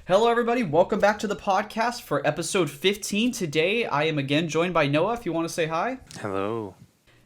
Hello, everybody. Welcome back to the podcast for episode 15. Today, I am again joined by Noah, if you want to say hi. Hello.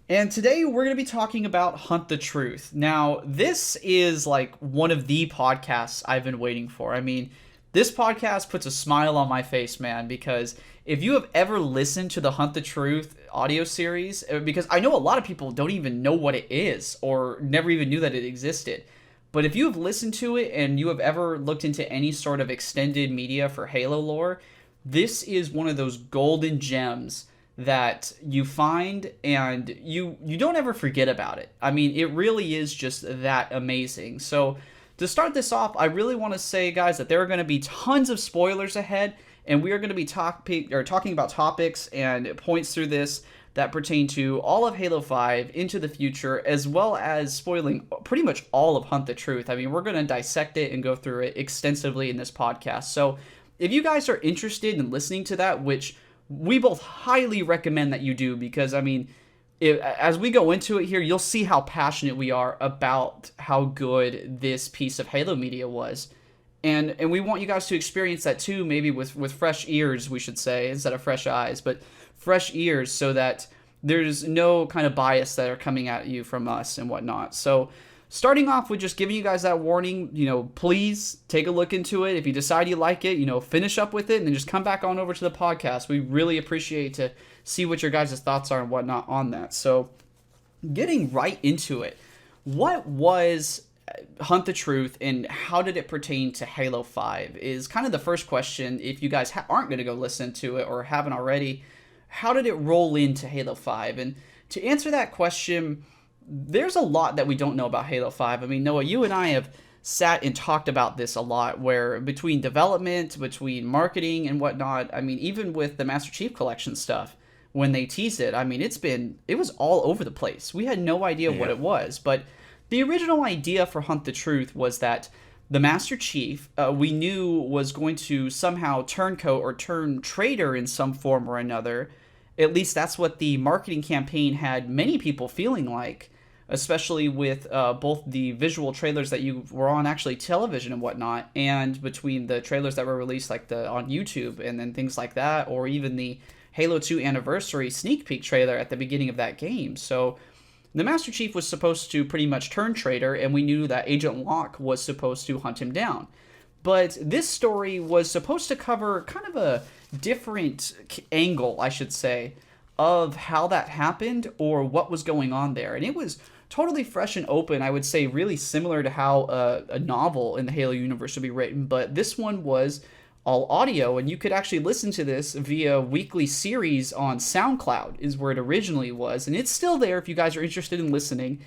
And today, we're going to be talking about Hunt the Truth. Now, this is like one of the podcasts I've been waiting for. I mean, this podcast puts a smile on my face, man, because if you have ever listened to the Hunt the Truth audio series, because I know a lot of people don't even know what it is or never even knew that it existed. But if you have listened to it and you have ever looked into any sort of extended media for Halo lore, this is one of those golden gems that you find and you don't ever forget about it. I mean, it really is just that amazing. So to start this off, I really want to say, guys, that there are going to be tons of spoilers ahead, and we are going to be talking about topics and points through this that pertain to all of Halo 5 into the future, as well as spoiling pretty much all of Hunt the Truth. I mean, we're going to dissect it and go through it extensively in this podcast. So if you guys are interested in listening to that, which we both highly recommend that you do, because, I mean, as we go into it here, you'll see how passionate we are about how good this piece of Halo media was. And we want you guys to experience that too, maybe with fresh ears, we should say, instead of fresh eyes, but fresh ears, so that there's no kind of bias that are coming at you from us and whatnot. So starting off with just giving you guys that warning, please take a look into it. If you decide you like it, finish up with it and then just come back on over to the podcast. We really appreciate to see what your guys' thoughts are and whatnot on that. So getting right into it, what was Hunt the Truth and how did it pertain to Halo 5 is kind of the first question. If you guys aren't going to go listen to it or haven't already, how did it roll into Halo 5? And to answer that question, there's a lot that we don't know about Halo 5. I mean, Noah, you and I have sat and talked about this a lot, where between development, between marketing and whatnot, I mean, even with the Master Chief Collection stuff, when they teased it, I mean, it was all over the place. We had no idea what it was, but the original idea for Hunt the Truth was that the Master Chief, we knew, was going to somehow turncoat or turn traitor in some form or another. At least that's what the marketing campaign had many people feeling like, especially with both the visual trailers that you were on actually television and whatnot, and between the trailers that were released like on YouTube and then things like that, or even the Halo 2 Anniversary sneak peek trailer at the beginning of that game. So the Master Chief was supposed to pretty much turn traitor, and we knew that Agent Locke was supposed to hunt him down. But this story was supposed to cover kind of a different angle, I should say, of how that happened or what was going on there. And it was totally fresh and open, I would say, really similar to how a novel in the Halo universe would be written. But this one was all audio, and you could actually listen to this via weekly series on SoundCloud is where it originally was, and it's still there if you guys are interested in listening.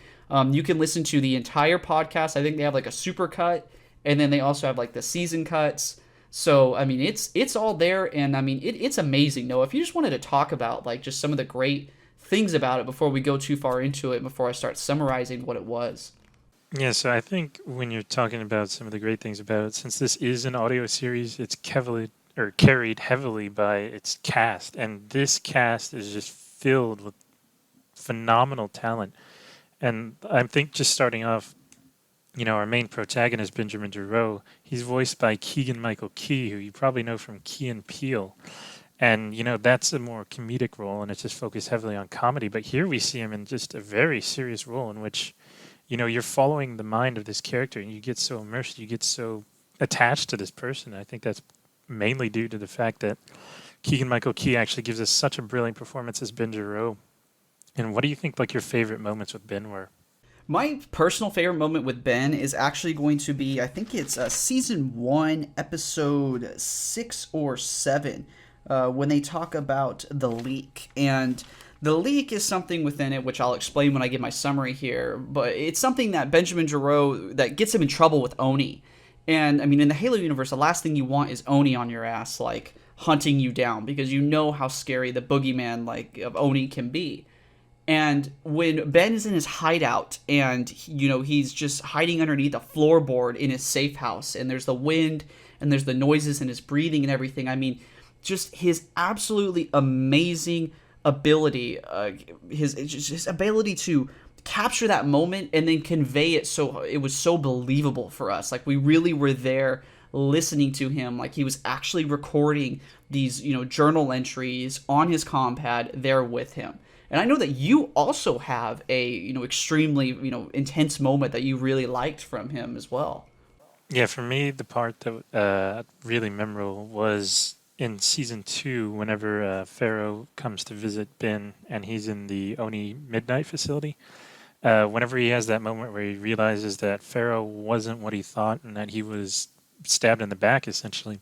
You can listen to the entire podcast. I think they have like a super cut, and then they also have like the season cuts. So I mean, it's all there, and I mean, it's amazing. Noah, if you just wanted to talk about like just some of the great things about it before we go too far into it, before I start summarizing what it was. Yeah, so I think when you're talking about some of the great things about it, since this is an audio series, it's carried heavily by its cast, and this cast is just filled with phenomenal talent. And I think just starting off, our main protagonist, Benjamin Duro, he's voiced by Keegan-Michael Key, who you probably know from Key and Peele. And, that's a more comedic role, and it's just focused heavily on comedy. But here we see him in just a very serious role in which you're following the mind of this character, and you get so immersed, you get so attached to this person. I think that's mainly due to the fact that Keegan-Michael Key actually gives us such a brilliant performance as Ben Giro. And what do you think like your favorite moments with Ben were? My personal favorite moment with Ben is actually going to be, I think it's season 1, episode 6 or 7, when they talk about the leak. And the leak is something within it, which I'll explain when I give my summary here, but it's something that Benjamin Giro, that gets him in trouble with Oni. And, I mean, in the Halo universe, the last thing you want is Oni on your ass, like, hunting you down, because you know how scary the boogeyman, like, of Oni can be. And when Ben is in his hideout, and, he's just hiding underneath a floorboard in his safe house, and there's the wind, and there's the noises, and his breathing and everything, I mean, just his absolutely amazing ability, his ability to capture that moment and then convey it so it was so believable for us. Like, we really were there listening to him like he was actually recording these, journal entries on his compad there with him. And I know that you also have a, extremely, intense moment that you really liked from him as well. Yeah, for me, the part that really memorable was in season two, whenever Pharaoh comes to visit Ben and he's in the Oni Midnight facility. Whenever he has that moment where he realizes that Pharaoh wasn't what he thought and that he was stabbed in the back, essentially.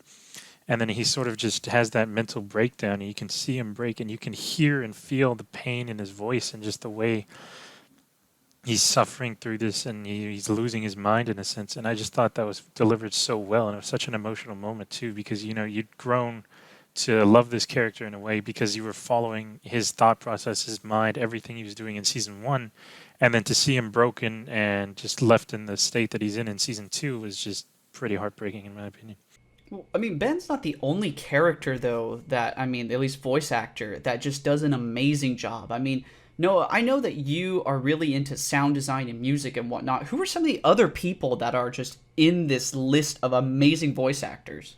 And then he sort of just has that mental breakdown, and you can see him break, and you can hear and feel the pain in his voice and just the way he's suffering through this, and he's losing his mind in a sense. And I just thought that was delivered so well, and it was such an emotional moment too, because you'd grown to love this character in a way because you were following his thought process, his mind, everything he was doing in season one, and then to see him broken and just left in the state that he's in season two was just pretty heartbreaking in my opinion. Well, I mean, Ben's not the only character, though, that, I mean, at least voice actor, that just does an amazing job. I mean, Noah, I know that you are really into sound design and music and whatnot. Who are some of the other people that are just in this list of amazing voice actors?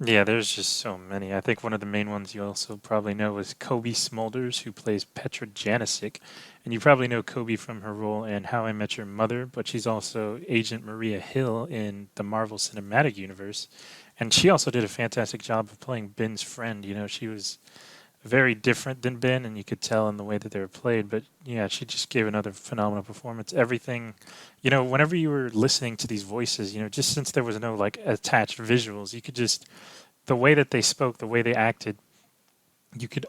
Yeah, there's just so many. I think one of the main ones you also probably know is Kobe Smulders, who plays Petra Janicic. And you probably know Kobe from her role in How I Met Your Mother, but she's also Agent Maria Hill in the Marvel Cinematic Universe. And she also did a fantastic job of playing Ben's friend. She was very different than Ben, and you could tell in the way that they were played. But yeah, she just gave another phenomenal performance. Everything, whenever you were listening to these voices, just since there was no like attached visuals, you could just, the way that they spoke, the way they acted, you could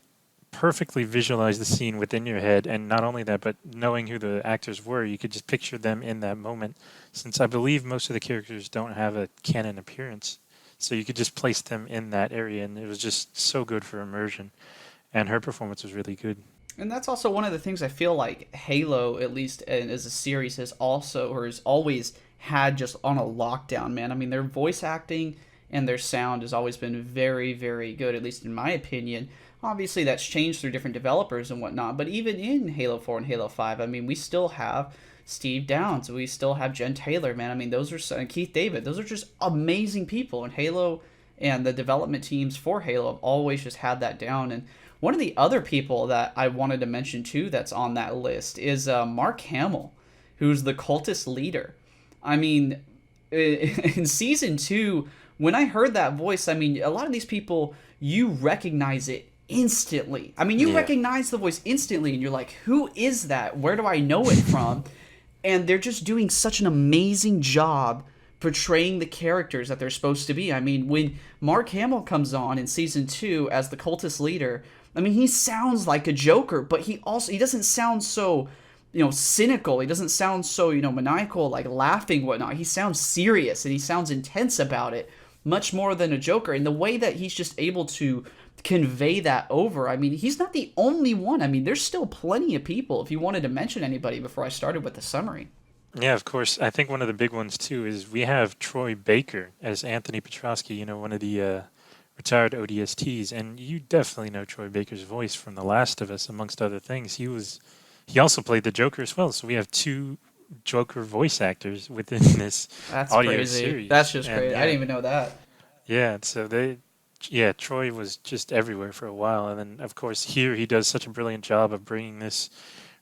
perfectly visualize the scene within your head. And not only that, but knowing who the actors were, you could just picture them in that moment. Since I believe most of the characters don't have a canon appearance. So you could just place them in that area, and it was just so good for immersion. And her performance was really good. And that's also one of the things I feel like Halo, at least as a series, has also or has always had just on a lockdown, man. I mean, their voice acting and their sound has always been very, very good, at least in my opinion. Obviously, that's changed through different developers and whatnot, but even in Halo 4 and Halo 5, I mean, we still have Steve Downs, we still have Jen Taylor, man. I mean, those are and Keith David. Those are just amazing people, and Halo and the development teams for Halo have always just had that down. And one of the other people that I wanted to mention too that's on that list is Mark Hamill, who's the cultist leader. I mean, in season two, when I heard that voice, I mean, a lot of these people, you recognize it instantly. I mean, you Yeah. recognize the voice instantly, and you're like, who is that? Where do I know it from? And they're just doing such an amazing job portraying the characters that they're supposed to be. I mean, when Mark Hamill comes on in season two as the cultist leader, I mean, he sounds like a Joker, but he doesn't sound so, cynical. He doesn't sound so, maniacal, like laughing, whatnot. He sounds serious and he sounds intense about it, much more than a Joker. And the way that he's just able to convey that over, I mean, he's not the only one. I mean, there's still plenty of people. If you wanted to mention anybody before I started with the summary. Yeah, of course. I think one of the big ones too is we have Troy Baker as Anthony Petrosky, one of the retired ODSTs, and you definitely know Troy Baker's voice from The Last of Us, amongst other things. He also played the Joker as well, so we have two Joker voice actors within this That's audio crazy. series. That's just And crazy. I yeah, didn't even know that. yeah, so Troy was just everywhere for a while, and then of course here he does such a brilliant job of bringing this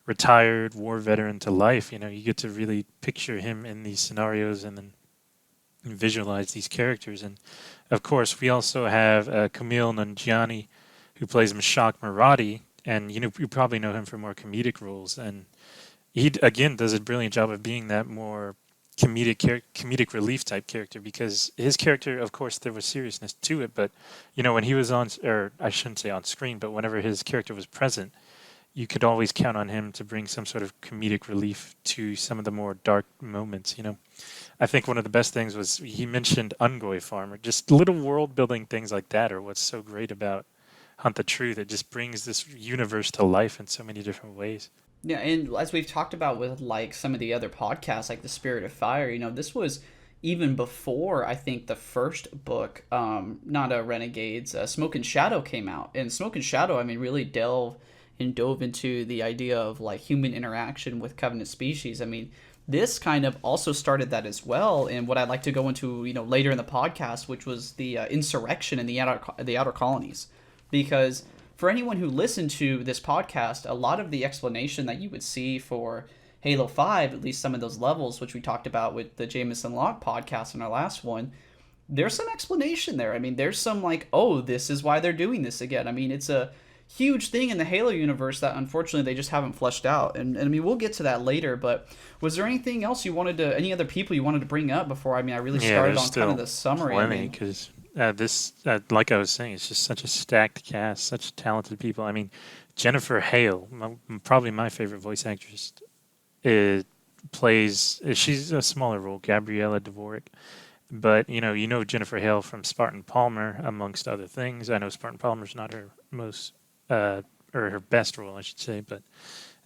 retired war veteran to life. You get to really picture him in these scenarios and then visualize these characters. And of course, we also have Camille Nanjiani, who plays Mashak Marathi, and you probably know him for more comedic roles. And he again does a brilliant job of being that more comedic relief type character, because his character, of course, there was seriousness to it, but when he was on, or I shouldn't say on screen, but whenever his character was present, you could always count on him to bring some sort of comedic relief to some of the more dark moments. I think one of the best things was he mentioned Ungoy Farmer. Just little world building things like that are what's so great about Hunt the Truth. It just brings this universe to life in so many different ways. Yeah, and as we've talked about with like some of the other podcasts, like The Spirit of Fire, this was even before I think the first book, not a Renegades, Smoke and Shadow came out. And Smoke and Shadow, I mean, really dove into the idea of like human interaction with Covenant species. I mean, this kind of also started that as well. And what I'd like to go into, later in the podcast, which was the insurrection in the outer colonies, because for anyone who listened to this podcast, a lot of the explanation that you would see for Halo 5, at least some of those levels, which we talked about with the Jameson Locke podcast in our last one, there's some explanation there. I mean, there's some like, oh, this is why they're doing this again. I mean, it's a huge thing in the Halo universe that unfortunately they just haven't fleshed out. And I mean, we'll get to that later, but was there anything else any other people you wanted to bring up before, I really started on kind of the summary? Plenty, because this, like I was saying, it's just such a stacked cast, such talented people. I mean, Jennifer Hale, probably my favorite voice actress, she's a smaller role, Gabriella Dvorak. But you know Jennifer Hale from Spartan Palmer, amongst other things. I know Spartan Palmer's not her most or her best role, I should say, but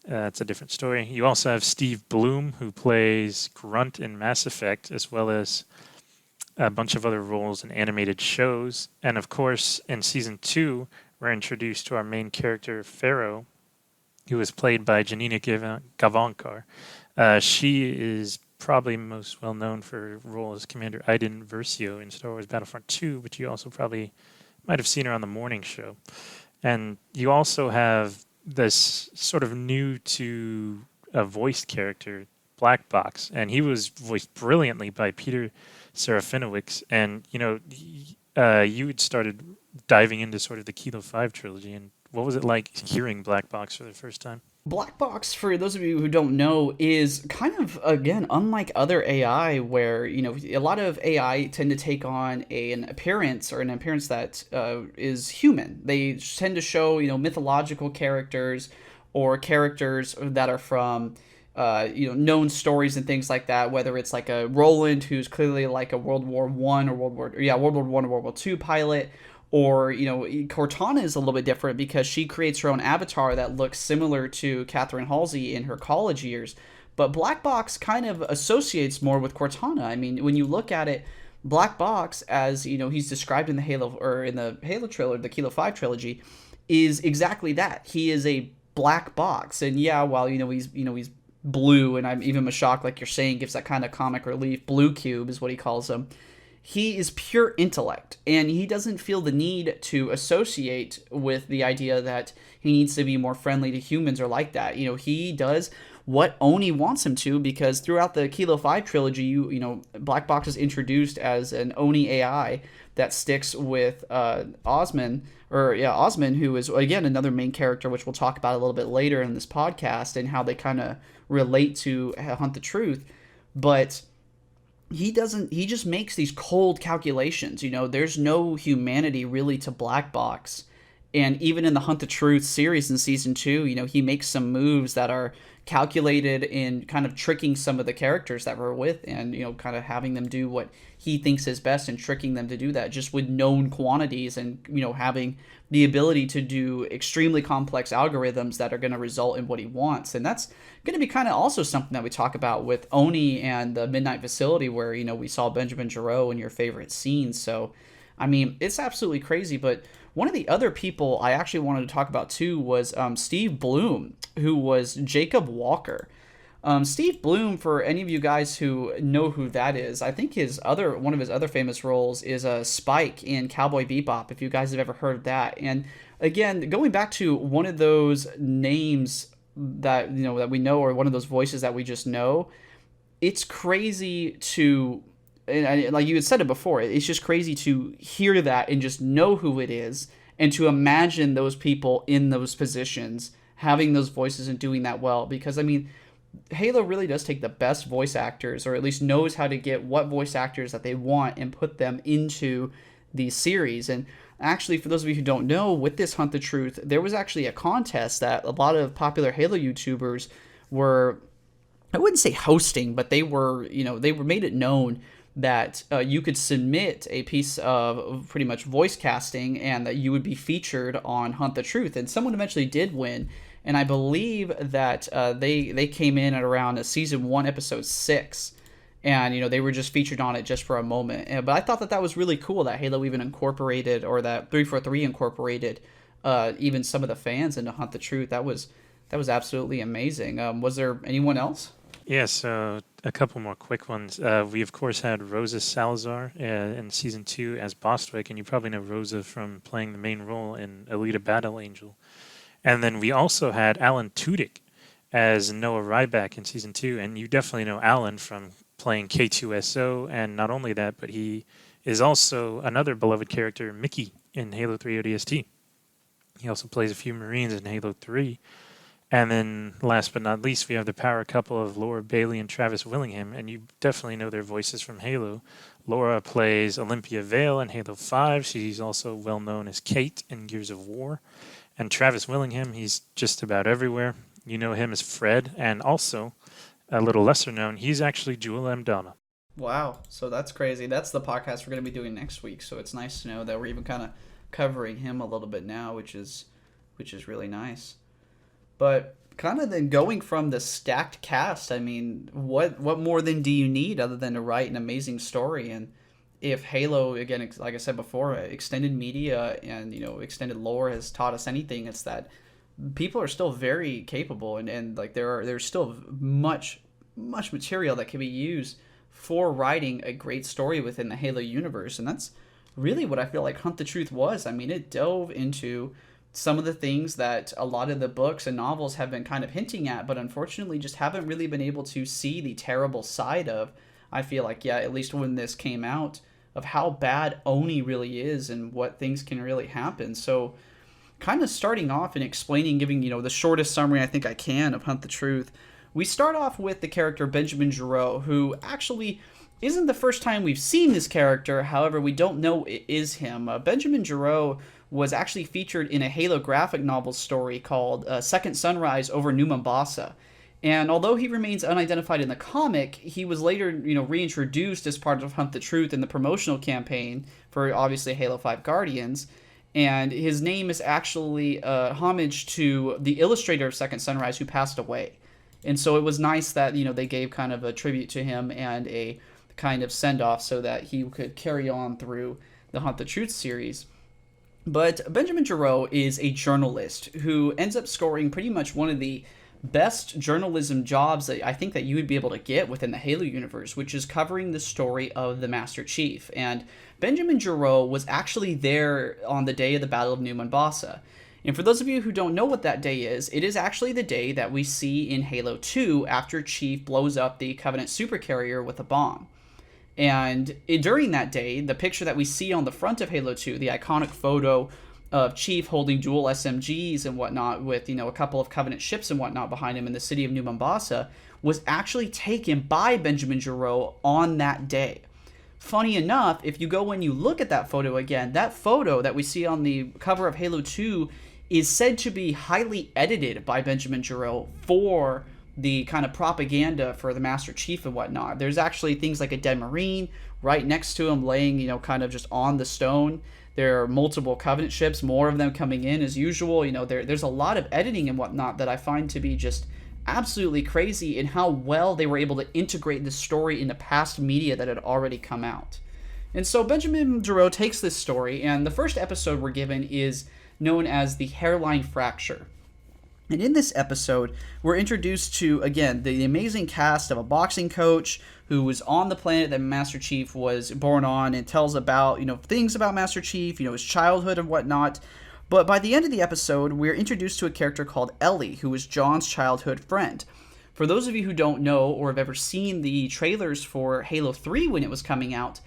it's a different story. You also have Steve Bloom, who plays Grunt in Mass Effect, as well as a bunch of other roles in animated shows. And of course, in season 2, we're introduced to our main character, Pharaoh, who is played by Janina Gavankar. She is probably most well known for her role as Commander Iden Versio in Star Wars Battlefront 2, but you also probably might have seen her on the morning show. And you also have this sort of new to a voiced character, Black Box, and he was voiced brilliantly by Peter Serafinowicz. And you had started diving into sort of the Kilo 5 trilogy, and what was it like hearing Black Box for the first time? Black Box, for those of you who don't know, is kind of, again, unlike other AI, where, a lot of AI tend to take on an appearance that is human. They tend to show, mythological characters or characters that are from, known stories and things like that, whether it's like a Roland, who's clearly like a World War I or World War I or World War II pilot. Or, Cortana is a little bit different because she creates her own avatar that looks similar to Catherine Halsey in her college years. But Black Box kind of associates more with Cortana. I mean, when you look at it, Black Box, as, he's described in the Halo trilogy, the Kilo 5 trilogy, is exactly that. He is a black box. And yeah, while, he's blue, and I'm even Mashak, like you're saying, gives that kind of comic relief. Blue Cube is what he calls him. He is pure intellect, and he doesn't feel the need to associate with the idea that he needs to be more friendly to humans or like that. He does what Oni wants him to, because throughout the Kilo 5 trilogy, Black Box is introduced as an Oni AI that sticks with Osman, who is, again, another main character, which we'll talk about a little bit later in this podcast, and how they kind of relate to Hunt the Truth. But he just makes these cold calculations. There's no humanity really to Black Box. And even in the Hunt the Truth series in season 2, he makes some moves that are calculated in kind of tricking some of the characters that we're with, and, kind of having them do what he thinks is best and tricking them to do that just with known quantities, and, having the ability to do extremely complex algorithms that are going to result in what he wants. And that's going to be kind of also something that we talk about with Oni and the Midnight Facility, where, we saw Benjamin Giraud in your favorite scenes. So, it's absolutely crazy. But one of the other people I actually wanted to talk about too was Steve Bloom, who was Jacob Walker. Steve Bloom, for any of you guys who know who that is, I think one of his other famous roles is Spike in Cowboy Bebop, if you guys have ever heard of that. And again, going back to one of those names that that we know, or one of those voices that we just know, it's crazy to, and like you had said it before, it's just crazy to hear that and just know who it is, and to imagine those people in those positions having those voices and doing that well. Because Halo really does take the best voice actors, or at least knows how to get what voice actors that they want and put them into the series. And actually, for those of you who don't know, with this Hunt the Truth, there was actually a contest that a lot of popular Halo YouTubers were, I wouldn't say hosting, but they were made it known that you could submit a piece of pretty much voice casting, and that you would be featured on Hunt the Truth. And someone eventually did win. And I believe that they came in at around season 1, episode 6, and they were just featured on it just for a moment. But I thought that was really cool that Halo even incorporated, or that 343 incorporated, even some of the fans into Hunt the Truth. That was absolutely amazing. Was there anyone else? Yeah, so a couple more quick ones. We, of course, had Rosa Salazar in season 2 as Bostwick, and you probably know Rosa from playing the main role in Alita Battle Angel. And then we also had Alan Tudyk as Noah Ryback in season 2, and you definitely know Alan from playing K2SO, and not only that, but he is also another beloved character, Mickey, in Halo 3 ODST. He also plays a few Marines in Halo 3. And then, last but not least, we have the power couple of Laura Bailey and Travis Willingham, and you definitely know their voices from Halo. Laura plays Olympia Vale in Halo 5. She's also well known as Kate in Gears of War. And Travis Willingham, he's just about everywhere. You know him as Fred, and also, a little lesser known, he's actually Jewel Mdama. Wow, so that's crazy. That's the podcast we're going to be doing next week. So it's nice to know that we're even kind of covering him a little bit now, which is really nice. But kind of then going from the stacked cast, I mean, what more than do you need other than to write an amazing story? And if Halo, again, like I said before, extended media and extended lore has taught us anything, it's that people are still very capable, and like there's still much material that can be used for writing a great story within the Halo universe. And that's really what I feel like Hunt the Truth was. I mean, it dove into some of the things that a lot of the books and novels have been kind of hinting at, but unfortunately just haven't really been able to see the terrible side of. I feel like, yeah, at least when this came out, of how bad Oni really is and what things can really happen. So kind of starting off and explaining, giving, the shortest summary I think I can of Hunt the Truth. We start off with the character Benjamin Giroux, who actually isn't the first time we've seen this character. However, we don't know it is him. Benjamin Giroux was actually featured in a Halo graphic novel story called Second Sunrise over New Mombasa. And although he remains unidentified in the comic, he was later, reintroduced as part of Hunt the Truth in the promotional campaign for obviously Halo 5 Guardians. And his name is actually a homage to the illustrator of Second Sunrise who passed away. And so it was nice that, they gave kind of a tribute to him and a kind of send-off so that he could carry on through the Hunt the Truth series. But Benjamin Giroux is a journalist who ends up scoring pretty much one of the best journalism jobs that I think that you would be able to get within the Halo universe, which is covering the story of the Master Chief. And Benjamin Giroux was actually there on the day of the Battle of New Mombasa. And for those of you who don't know what that day is, it is actually the day that we see in Halo 2 after Chief blows up the Covenant supercarrier with a bomb. And during that day, the picture that we see on the front of Halo 2, the iconic photo of Chief holding dual SMGs and whatnot with, a couple of Covenant ships and whatnot behind him in the city of New Mombasa, was actually taken by Benjamin Giroux on that day. Funny enough, if you go and you look at that photo again, that photo that we see on the cover of Halo 2 is said to be highly edited by Benjamin Giroux for the kind of propaganda for the Master Chief and whatnot. There's actually things like a dead Marine right next to him laying, kind of just on the stone. There are multiple Covenant ships, more of them coming in as usual. There's a lot of editing and whatnot that I find to be just absolutely crazy in how well they were able to integrate this story into past media that had already come out. And so Benjamin Giroux takes this story, and the first episode we're given is known as the Hairline Fracture. And in this episode, we're introduced to, again, the amazing cast of a boxing coach who was on the planet that Master Chief was born on, and tells about, things about Master Chief, his childhood and whatnot. But by the end of the episode, we're introduced to a character called Ellie, who is John's childhood friend. For those of you who don't know or have ever seen the trailers for Halo 3 when it was coming out,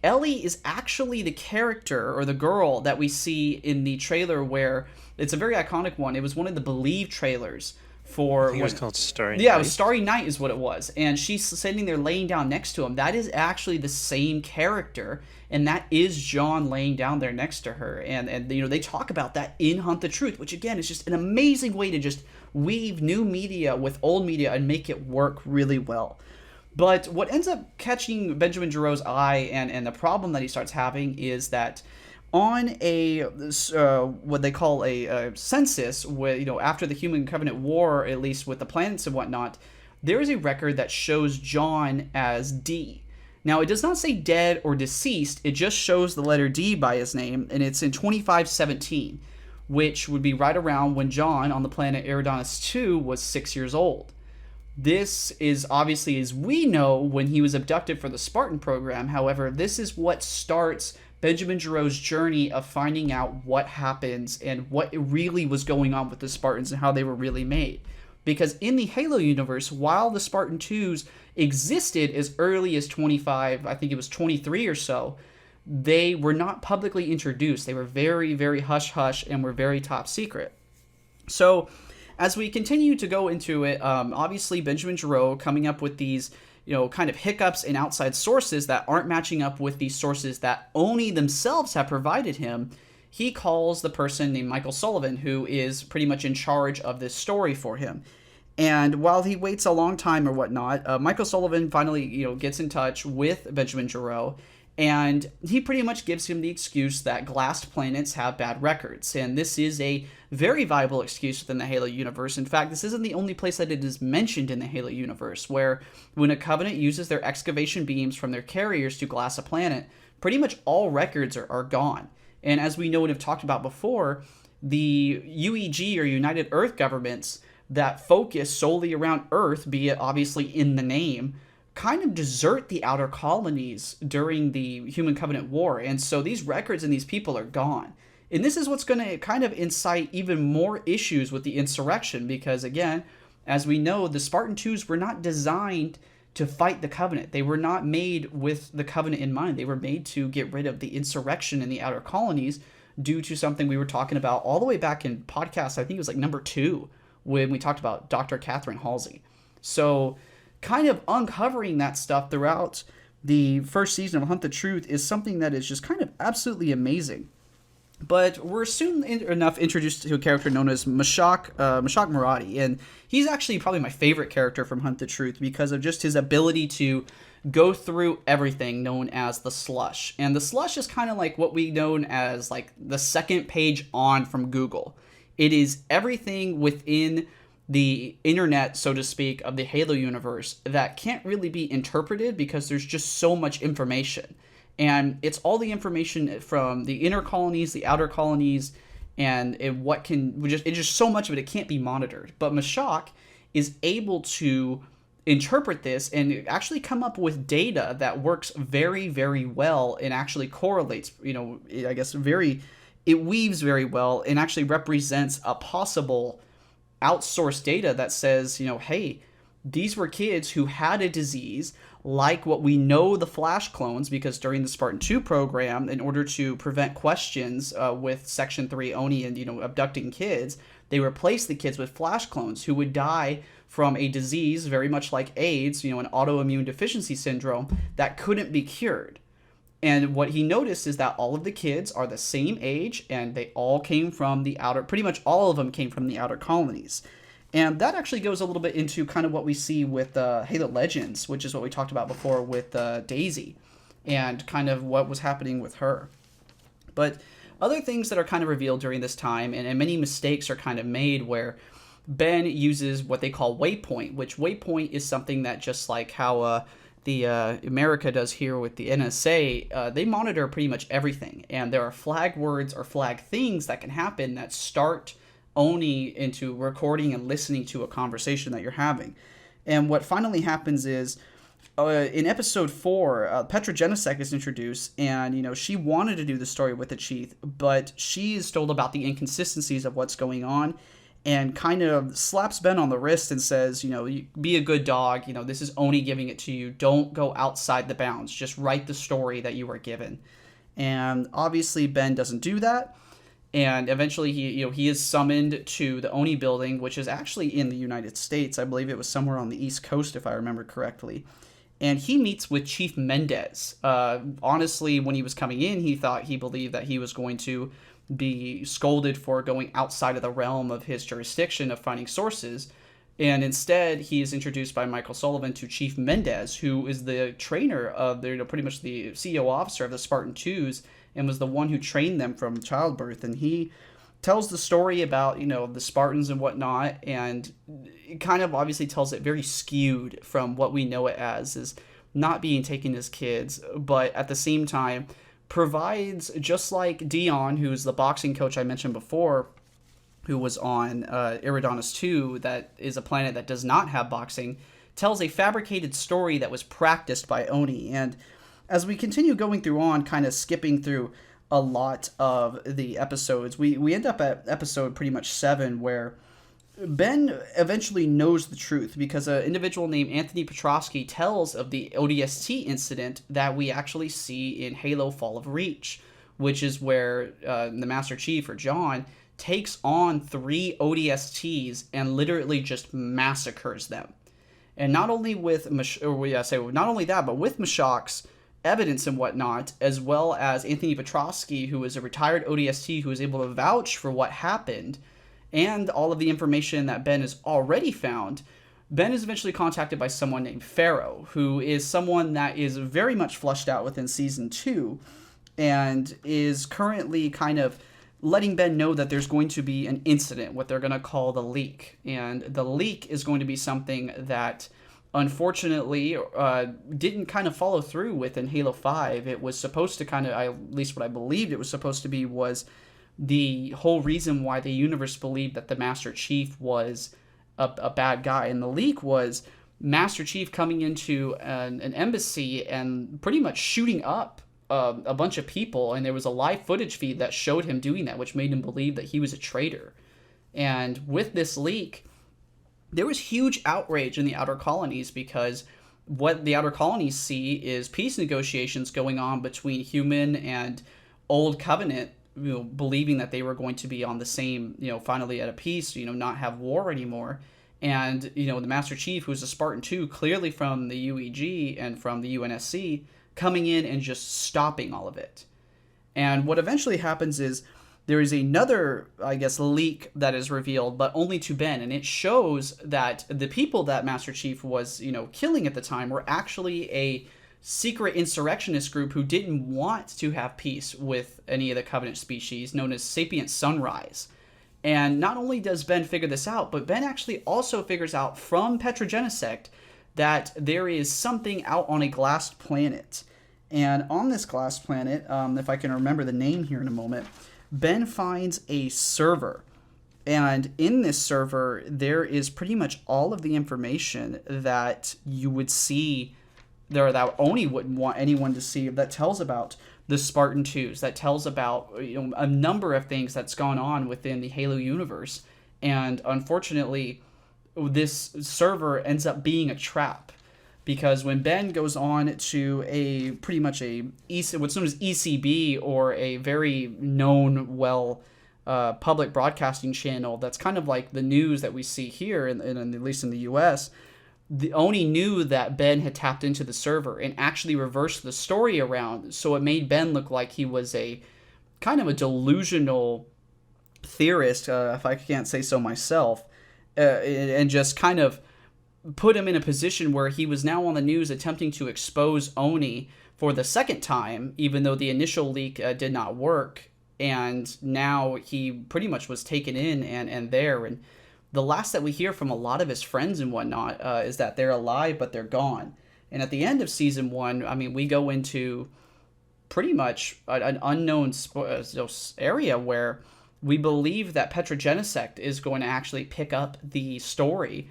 Ellie is actually the character or the girl that we see in the trailer where it's a very iconic one. It was one of the Believe trailers for... I think it was called Starry Night. Yeah, it was Starry Night is what it was. And she's sitting there laying down next to him. That is actually the same character, and that is John laying down there next to her. And they talk about that in Hunt the Truth, which again is just an amazing way to just weave new media with old media and make it work really well. But what ends up catching Benjamin Giroux's eye and the problem that he starts having is that on a what they call a census, with after the Human Covenant War, at least with the planets and whatnot, there is a record that shows John as D. Now it does not say dead or deceased; it just shows the letter D by his name, and it's in 2517, which would be right around when John on the planet Eridanos 2 was 6 years old. This is obviously, as we know, when he was abducted for the Spartan program. However, this is what starts Benjamin Giroux' journey of finding out what happens and what really was going on with the Spartans and how they were really made. Because in the Halo universe, while the Spartan 2s existed as early as 25, I think it was 23 or so, they were not publicly introduced. They were very, very hush hush and were very top secret. So, as we continue to go into it, obviously Benjamin Giroux coming up with these, kind of hiccups in outside sources that aren't matching up with these sources that Oni themselves have provided him. He calls the person named Michael Sullivan, who is pretty much in charge of this story for him. And while he waits a long time or whatnot, Michael Sullivan finally, gets in touch with Benjamin Giroux, and he pretty much gives him the excuse that glassed planets have bad records. And this is a very viable excuse within the Halo universe. In fact, this isn't the only place that it is mentioned in the Halo universe, where when a Covenant uses their excavation beams from their carriers to glass a planet, pretty much all records are gone. And as we know and have talked about before, the UEG, or United Earth governments, that focus solely around Earth, be it obviously in the name, kind of desert the outer colonies during the Human Covenant War. And so these records and these people are gone. And this is what's going to kind of incite even more issues with the insurrection, because again, as we know, the Spartan 2s were not designed to fight the Covenant. They were not made with the Covenant in mind. They were made to get rid of the insurrection in the outer colonies due to something we were talking about all the way back in podcast, I think it was like number 2, when we talked about Dr. Catherine Halsey. So kind of uncovering that stuff throughout the first season of Hunt the Truth is something that is just kind of absolutely amazing. But we're soon enough introduced to a character known as Mashak Murati, and he's actually probably my favorite character from Hunt the Truth because of just his ability to go through everything known as the slush. And the slush is kind of like what we know as like the second page on from Google. It is everything within the internet, so to speak, of the Halo universe that can't really be interpreted because there's just so much information. And it's all the information from the inner colonies, the outer colonies, and it's just so much of it can't be monitored. But Mashak is able to interpret this and actually come up with data that works very, very well and actually correlates, it weaves very well and actually represents a possible outsourced data that says, hey, these were kids who had a disease like what we know the Flash clones, because during the Spartan 2 program, in order to prevent questions with Section 3 Oni and, abducting kids, they replaced the kids with Flash clones who would die from a disease very much like AIDS, an autoimmune deficiency syndrome that couldn't be cured. And what he noticed is that all of the kids are the same age, and they all came from pretty much all of them came from the outer colonies. And that actually goes a little bit into kind of what we see with Halo Legends, which is what we talked about before with Daisy, and kind of what was happening with her. But other things that are kind of revealed during this time, and many mistakes are kind of made, where Ben uses what they call Waypoint, which Waypoint is something that, just like how the America does here with the NSA, they monitor pretty much everything. And there are flag words or flag things that can happen that start Oni into recording and listening to a conversation that you're having. And what finally happens is, in episode 4, Petra Genesek is introduced, and, she wanted to do the story with the Chief, but she is told about the inconsistencies of what's going on, and kind of slaps Ben on the wrist and says, be a good dog, this is Oni giving it to you, don't go outside the bounds, just write the story that you were given. And obviously Ben doesn't do that. And eventually he is summoned to the Oni building, which is actually in the United States. I believe it was somewhere on the East Coast, if I remember correctly. And he meets with Chief Mendez. Honestly, when he was coming in, he believed that he was going to be scolded for going outside of the realm of his jurisdiction of finding sources. And instead, he is introduced by Michael Sullivan to Chief Mendez, who is the trainer of pretty much the CEO officer of the Spartan 2s, and was the one who trained them from childbirth. And he tells the story about, the Spartans and whatnot, and it kind of obviously tells it very skewed from what we know it as not being taken as kids, but at the same time provides, just like Dion, who's the boxing coach I mentioned before, who was on Eridanus 2, that is a planet that does not have boxing, tells a fabricated story that was practiced by Oni. And as we continue going through on, kind of skipping through a lot of the episodes, we end up at episode pretty much 7, where Ben eventually knows the truth because an individual named Anthony Petrosky tells of the ODST incident that we actually see in Halo Fall of Reach, which is where the Master Chief, or John, takes on 3 ODSTs and literally just massacres them. And not only with not only that, but with Mashak's evidence and whatnot, as well as Anthony Petrosky, who is a retired ODST who is able to vouch for what happened, and all of the information that Ben has already found, Ben is eventually contacted by someone named Pharaoh, who is someone that is very much fleshed out within Season 2, and is currently kind of letting Ben know that there's going to be an incident, what they're going to call the leak. And the leak is going to be something that, unfortunately, didn't kind of follow through with in Halo 5. It was supposed to kind of, at least what I believed it was supposed to be, was the whole reason why the universe believed that the Master Chief was a bad guy. And the leak was Master Chief coming into an embassy and pretty much shooting up a bunch of people, and there was a live footage feed that showed him doing that, which made him believe that he was a traitor. And with this leak, there was huge outrage in the Outer Colonies, because what the Outer Colonies see is peace negotiations going on between human and Old Covenant, believing that they were going to be on the same, finally at a peace, not have war anymore. And, the Master Chief, who's a Spartan 2, clearly from the UEG and from the UNSC, coming in and just stopping all of it. And what eventually happens is there is another, leak that is revealed, but only to Ben. And it shows that the people that Master Chief was, killing at the time were actually a secret insurrectionist group who didn't want to have peace with any of the Covenant species, known as Sapient Sunrise. And not only does Ben figure this out, but Ben actually also figures out from Petrogenesect that there is something out on a glassed planet. And on this glassed planet, if I can remember the name here in a moment, Ben finds a server. And in this server, there is pretty much all of the information that you would see there that Oni wouldn't want anyone to see, that tells about the Spartan 2s, that tells about a number of things that's gone on within the Halo universe. And unfortunately, this server ends up being a trap, because when Ben goes on to a pretty much what's known as ECB, or a very known, public broadcasting channel that's kind of like the news that we see here, at least in the US, the Oni knew that Ben had tapped into the server and actually reversed the story around, so it made Ben look like he was a kind of a delusional theorist, if I can't say so myself, and just kind of put him in a position where he was now on the news attempting to expose Oni for the second time, even though the initial leak did not work. And now he pretty much was taken in and there. And the last that we hear from a lot of his friends and whatnot is that they're alive, but they're gone. And at the end of Season 1, we go into pretty much an unknown area where we believe that Petrogenesect is going to actually pick up the story.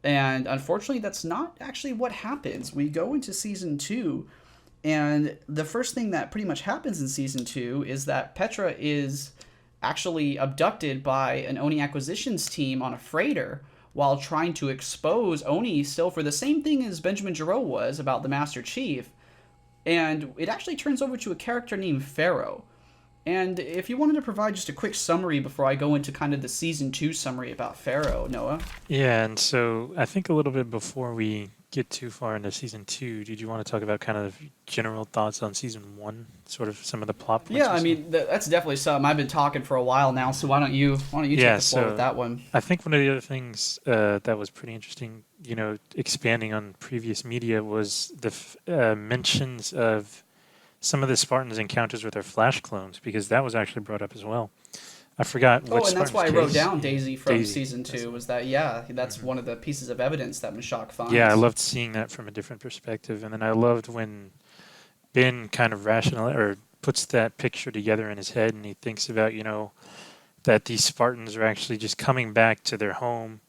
And unfortunately, that's not actually what happens. We go into Season 2, and the first thing that pretty much happens in Season 2 is that Petra is actually abducted by an Oni acquisitions team on a freighter while trying to expose Oni still for the same thing as Benjamin Giraud was about the Master Chief. And it actually turns over to a character named Pharaoh. And if you wanted to provide just a quick summary before I go into kind of the Season 2 summary about Pharaoh, Noah. Yeah, and so I think a little bit before we get too far into Season 2, did you want to talk about kind of general thoughts on Season 1, sort of some of the plot points? Yeah, that's definitely something. I've been talking for a while now, so why don't you take the floor with that one? I think one of the other things that was pretty interesting, expanding on previous media, was the mentions of some of the Spartans' encounters with their Flash clones, because that was actually brought up as well. I forgot what and that's why I wrote down Daisy from Daisy. Season 2, was that, that's one of the pieces of evidence that Mashak finds. Yeah, I loved seeing that from a different perspective. And then I loved when Ben kind of puts that picture together in his head, and he thinks about, that these Spartans are actually just coming back to their home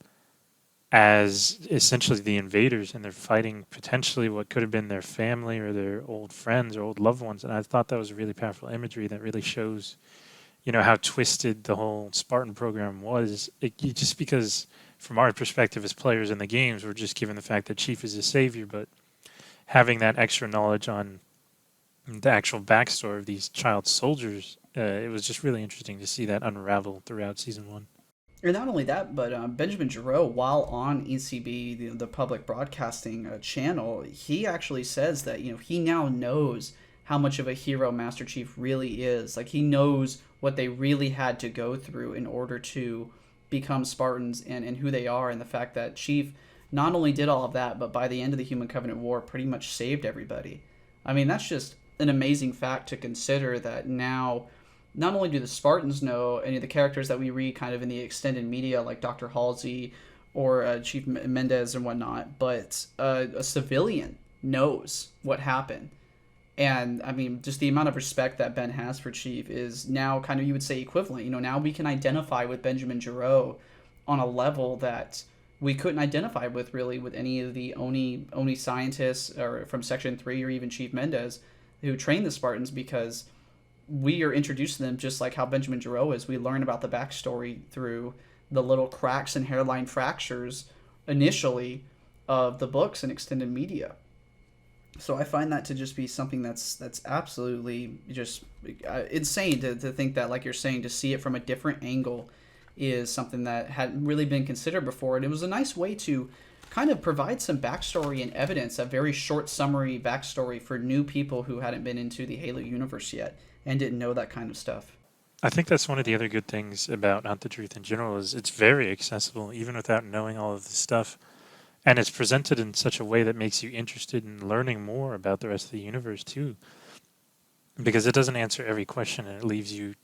as essentially the invaders, and they're fighting potentially what could have been their family or their old friends or old loved ones. And I thought that was really powerful imagery that really shows, how twisted the whole Spartan program was. Just because, from our perspective as players in the games, we're just given the fact that Chief is a savior, but having that extra knowledge on the actual backstory of these child soldiers, it was just really interesting to see that unravel throughout season one. And not only that, but Benjamin Giroux, while on ECB, the public broadcasting channel, he actually says that he now knows how much of a hero Master Chief really is. Like, he knows what they really had to go through in order to become Spartans, and who they are, and the fact that Chief not only did all of that, but by the end of the Human Covenant War, pretty much saved everybody. I mean, that's just an amazing fact to consider, that now not only do the Spartans know any of the characters that we read kind of in the extended media, like Dr. Halsey or Chief Mendez and whatnot, but a civilian knows what happened. And I mean, just the amount of respect that Ben has for Chief is now kind of, you would say, equivalent. Now we can identify with Benjamin Giroux on a level that we couldn't identify with, really, with any of the Oni scientists, or from Section 3, or even Chief Mendez, who trained the Spartans, because we are introduced to them just like how Benjamin Giroux is. We learn about the backstory through the little cracks and hairline fractures initially of the books and extended media. So I find that to just be something that's absolutely just insane to think that, like you're saying, to see it from a different angle is something that hadn't really been considered before. And it was a nice way to kind of provide some backstory and evidence, a very short summary backstory for new people who hadn't been into the Halo universe yet and didn't know that kind of stuff. I think that's one of the other good things about Hunt the Truth in general, is it's very accessible, even without knowing all of this stuff. And it's presented in such a way that makes you interested in learning more about the rest of the universe too. Because it doesn't answer every question, and it leaves you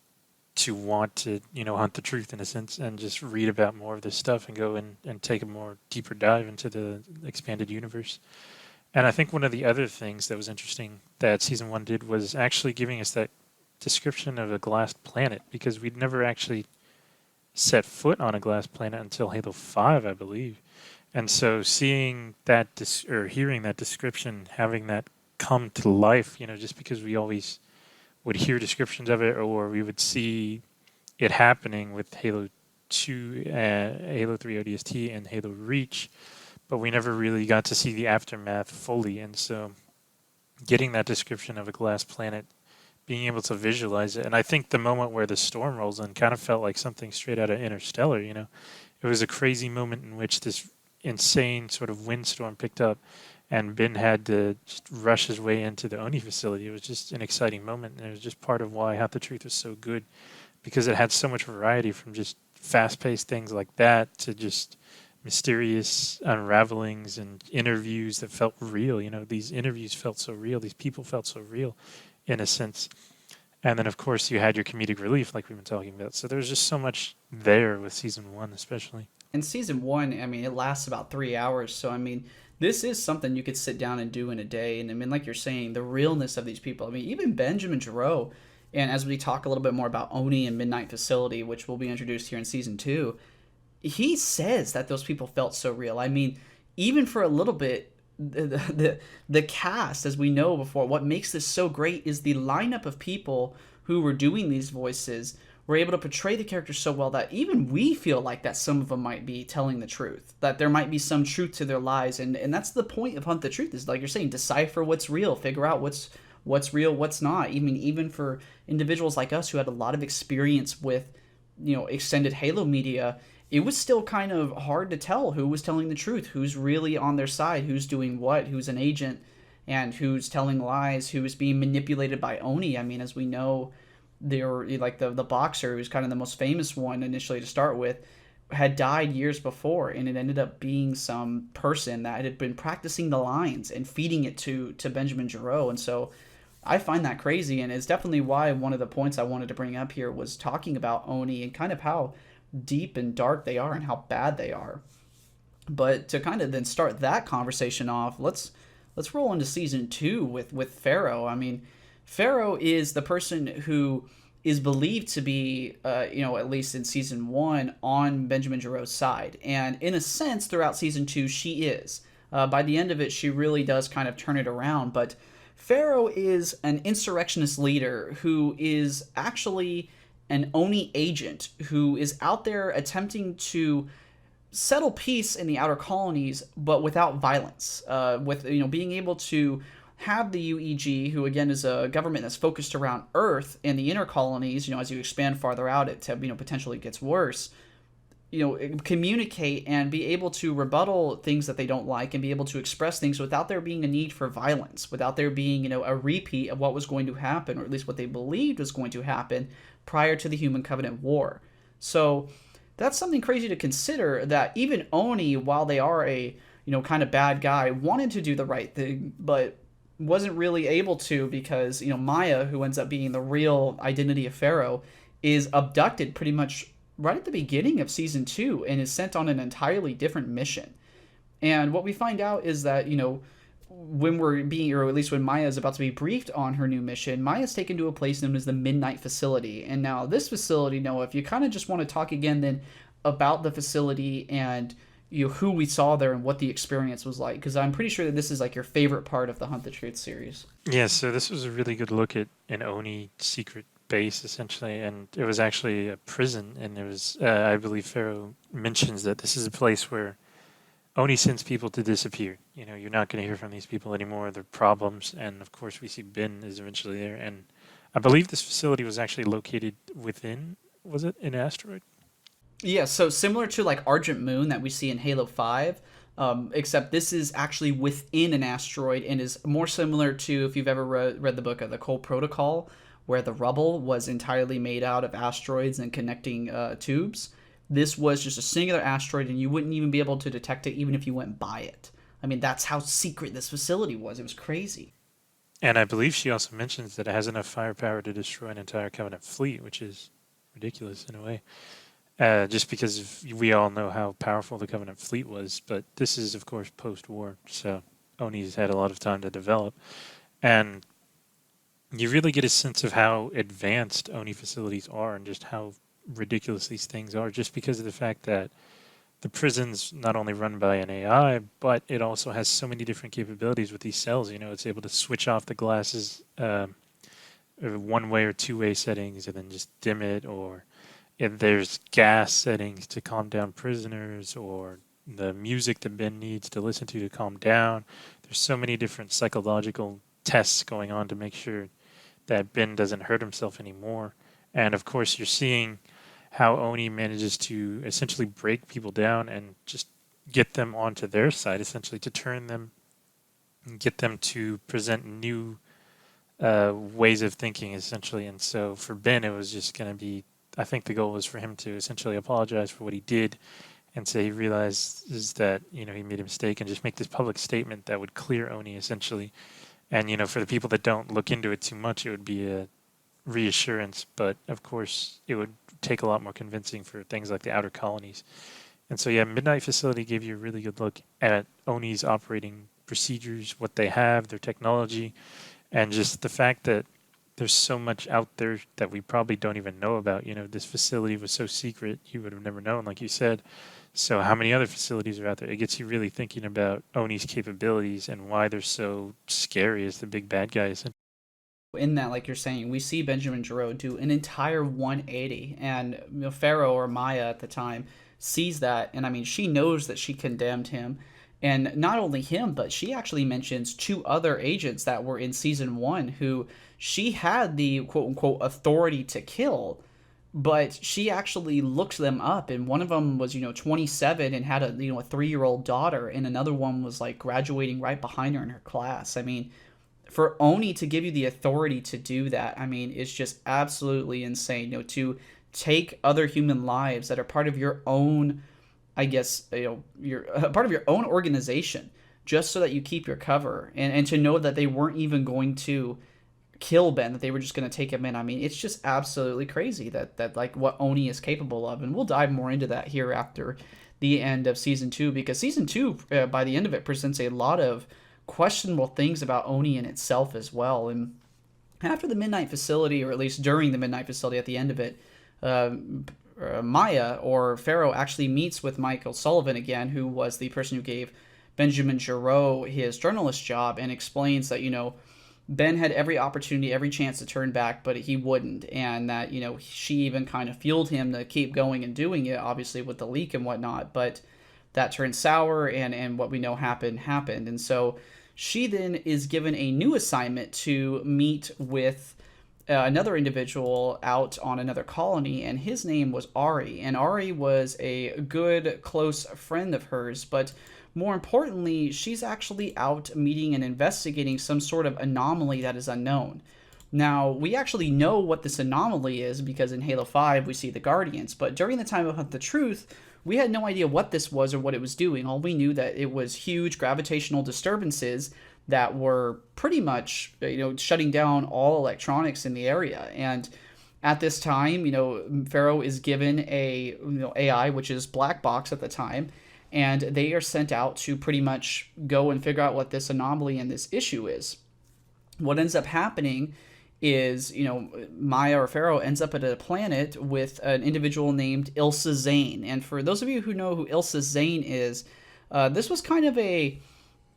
to want to, hunt the truth in a sense, and just read about more of this stuff and go in and take a more deeper dive into the expanded universe. And I think one of the other things that was interesting that season one did was actually giving us that description of a glass planet, because we'd never actually set foot on a glass planet until Halo 5, I believe. And so seeing that or hearing that description, having that come to life, just because we always would hear descriptions of it, or we would see it happening with Halo 2, Halo 3 ODST, and Halo Reach, but we never really got to see the aftermath fully. And so getting that description of a glass planet, being able to visualize it, and I think the moment where the storm rolls in kind of felt like something straight out of Interstellar. It was a crazy moment in which this insane sort of windstorm picked up, and Ben had to just rush his way into the Oni facility. It was just an exciting moment, and it was just part of why How the Truth was so good, because it had so much variety, from just fast-paced things like that to just mysterious unravelings and interviews that felt real. These interviews felt so real. These people felt so real, in a sense. And then, of course, you had your comedic relief, like we've been talking about. So there's just so much there with season one, especially. In season one, I mean, it lasts about 3 hours. So, I mean, this is something you could sit down and do in a day. And I mean, like you're saying, the realness of these people. I mean, even Benjamin Giroux, and as we talk a little bit more about Oni and Midnight Facility, which will be introduced here in season two, he says that those people felt so real. I mean, even for a little bit, the cast, as we know before, what makes this so great is the lineup of people who were doing these voices were able to portray the characters so well that even we feel like that some of them might be telling the truth, that there might be some truth to their lies. And that's the point of Hunt the Truth, is, like you're saying, decipher what's real, figure out what's real, what's not. Even for individuals like us who had a lot of experience with extended Halo media, it was still kind of hard to tell who was telling the truth, who's really on their side, who's doing what, who's an agent, and who's telling lies, who is being manipulated by Oni. I mean, as we know, there, like the boxer, who's kind of the most famous one initially to start with, had died years before, and it ended up being some person that had been practicing the lines and feeding it to Benjamin Giroux. And so I find that crazy, and it's definitely why one of the points I wanted to bring up here was talking about Oni and kind of how deep and dark they are and how bad they are. But to kind of then start that conversation off, let's roll into season two with Pharaoh. I mean, Pharaoh is the person who is believed to be, at least in season one, on Benjamin Giroud's side. And in a sense, throughout season two, she is. By the end of it, she really does kind of turn it around. But Pharaoh is an insurrectionist leader who is actually an Oni agent who is out there attempting to settle peace in the outer colonies, but without violence. With being able to have the UEG, who again is a government that's focused around Earth and the inner colonies. As you expand farther out, it potentially gets worse. Communicate and be able to rebuttal things that they don't like and be able to express things without there being a need for violence, without there being a repeat of what was going to happen, or at least what they believed was going to happen prior to the Human Covenant War. So that's something crazy to consider, that even Oni, while they are a kind of bad guy, wanted to do the right thing, but wasn't really able to because Maya, who ends up being the real identity of Pharaoh, is abducted pretty much right at the beginning of season two and is sent on an entirely different mission. And what we find out is that when or at least when Maya is about to be briefed on her new mission, Maya's taken to a place known as the Midnight Facility. And now this facility, Noah, if you kind of just want to talk again then about the facility and who we saw there and what the experience was like, because I'm pretty sure that this is like your favorite part of the Hunt the Truth series. Yeah, so this was a really good look at an Oni secret base, essentially, and it was actually a prison, and it was, I believe Pharaoh mentions that this is a place where Oni sends people to disappear. You're not going to hear from these people anymore. They're problems, and of course we see Ben is eventually there, and I believe this facility was actually located within, was it an asteroid? Yeah, so similar to like Argent Moon that we see in Halo 5, except this is actually within an asteroid and is more similar to, if you've ever read the book of the Cole Protocol, where the rubble was entirely made out of asteroids and connecting tubes. This was just a singular asteroid, and you wouldn't even be able to detect it even if you went by it. I mean, that's how secret this facility was. It was crazy. And I believe she also mentions that it has enough firepower to destroy an entire Covenant fleet, which is ridiculous in a way. Just because we all know how powerful the Covenant fleet was, but this is, of course, post-war, so Oni's had a lot of time to develop. And you really get a sense of how advanced Oni facilities are and just how ridiculous these things are, just because of the fact that the prison's not only run by an AI, but it also has so many different capabilities with these cells. It's able to switch off the glasses one-way or two-way settings and then just dim it, or if there's gas settings to calm down prisoners, or the music that Ben needs to listen to calm down. There's so many different psychological tests going on to make sure that Ben doesn't hurt himself anymore. And of course, you're seeing how Oni manages to essentially break people down and just get them onto their side, essentially to turn them and get them to present new ways of thinking, essentially. And so for Ben, it was just going to be, I think the goal was for him to essentially apologize for what he did and say he realizes that, he made a mistake, and just make this public statement that would clear Oni, essentially. And, for the people that don't look into it too much, it would be a reassurance. But, of course, it would take a lot more convincing for things like the outer colonies. And so, yeah, Midnight Facility gave you a really good look at Oni's operating procedures, what they have, their technology, and just the fact that there's so much out there that we probably don't even know about. This facility was so secret, you would have never known, like you said. So how many other facilities are out there? It gets you really thinking about Oni's capabilities and why they're so scary as the big bad guys. In that, like you're saying, we see Benjamin Giroud do an entire 180, and Pharaoh, or Maya at the time, sees that, and I mean, she knows that she condemned him. And not only him, but she actually mentions two other agents that were in season one who she had the quote unquote authority to kill, but she actually looked them up, and one of them was 27 and had a a 3-year-old daughter, and another one was like graduating right behind her in her class. I mean, for Oni to give you the authority to do that, I mean, it's just absolutely insane. To take other human lives that are part of your own, I guess, you're part of your own organization, just so that you keep your cover, and to know that they weren't even going to kill Ben, that they were just going to take him in. I mean, it's just absolutely crazy that like what Oni is capable of, and we'll dive more into that here after the end of season 2, because season 2 by the end of it presents a lot of questionable things about Oni in itself as well. And After the Midnight Facility, or at least during the Midnight Facility at the end of it, uh, Maya, or Pharaoh, actually meets with Michael Sullivan again, who was the person who gave Benjamin Giraud his journalist job, and explains that, Ben had every opportunity, every chance to turn back, but he wouldn't. And that, she even kind of fueled him to keep going and doing it, obviously with the leak and whatnot. But that turned sour, and what we know happened. And so she then is given a new assignment to meet with another individual out on another colony, and his name was Ari. And Ari was a good, close friend of hers, but more importantly, she's actually out meeting and investigating some sort of anomaly that is unknown. Now, we actually know what this anomaly is because in Halo 5 we see the Guardians, but during the time of Hunt the Truth, we had no idea what this was or what it was doing. All we knew that it was huge gravitational disturbances that were pretty much, shutting down all electronics in the area. And at this time, Pharaoh is given a AI, which is black box at the time, and they are sent out to pretty much go and figure out what this anomaly and this issue is. What ends up happening is, Maya, or Pharaoh, ends up at a planet with an individual named Ilsa Zane. And for those of you who know who Ilsa Zane is, this was kind of a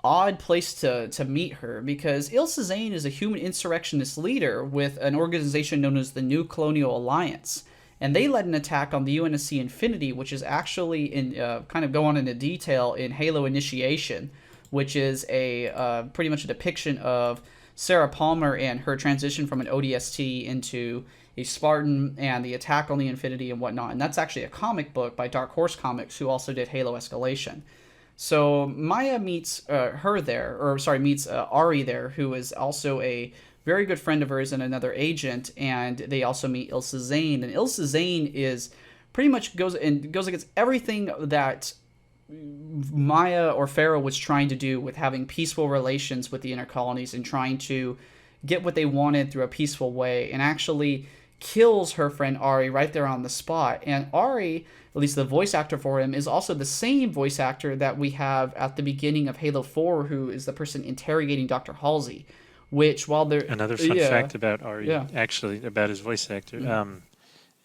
odd place to meet her, because Ilsa Zane is a human insurrectionist leader with an organization known as the New Colonial Alliance. And they led an attack on the UNSC Infinity, which is actually in kind of go on into detail in Halo Initiation, which is a pretty much a depiction of Sarah Palmer and her transition from an ODST into a Spartan, and the attack on the Infinity and whatnot. And that's actually a comic book by Dark Horse Comics, who also did Halo Escalation. So Maya meets Ari there, who is also a very good friend of hers and another agent, and they also meet Ilsa Zane. And Ilsa Zane is pretty much goes against everything that Maya or Pharaoh was trying to do with having peaceful relations with the inner colonies and trying to get what they wanted through a peaceful way, and actually kills her friend Ari right there on the spot. And Ari, at least the voice actor for him, is also the same voice actor that we have at the beginning of Halo 4, who is the person interrogating Dr. Halsey. Which, while they're... Another fun fact about Ari, actually, about his voice actor. Mm-hmm.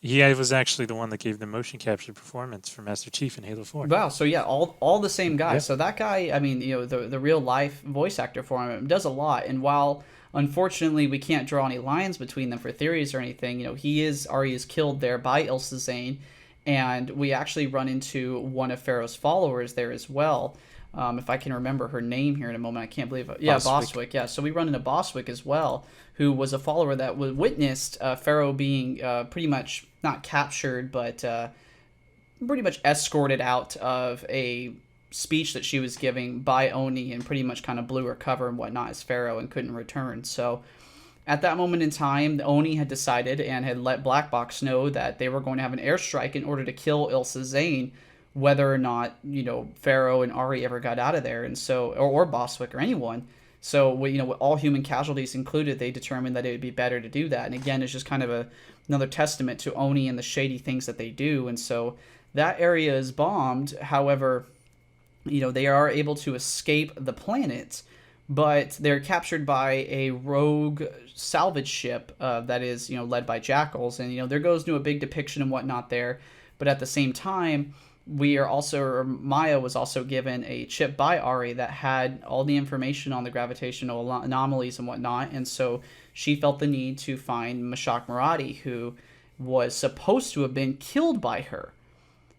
He was actually the one that gave the motion capture performance for Master Chief in Halo 4. Wow, so yeah, all the same guy. Yep. So that guy, I mean, the real life voice actor for him does a lot. And while unfortunately we can't draw any lines between them for theories or anything, Ari is killed there by Ilsa Zane, and we actually run into one of Pharaoh's followers there as well. If I can remember her name here in a moment, I can't believe it. Yeah, Boswick. Yeah, so we run into Boswick as well, who was a follower that witnessed Pharaoh being pretty much not captured, but pretty much escorted out of a speech that she was giving by Oni, and pretty much kind of blew her cover and whatnot as Pharaoh, and couldn't return. So at that moment in time, Oni had decided and had let Black Box know that they were going to have an airstrike in order to kill Ilsa Zane, whether or not Pharaoh and Ari ever got out of there, and so or Boswick or anyone. So with all human casualties included, they determined that it would be better to do that. And again, it's just kind of another testament to Oni and the shady things that they do. And so that area is bombed. However, they are able to escape the planet, but they're captured by a rogue salvage ship that is led by jackals. And there goes to a big depiction and whatnot there. But at the same time, Maya was also given a chip by Ari that had all the information on the gravitational anomalies and whatnot, and so she felt the need to find Mashak Murati, who was supposed to have been killed by her,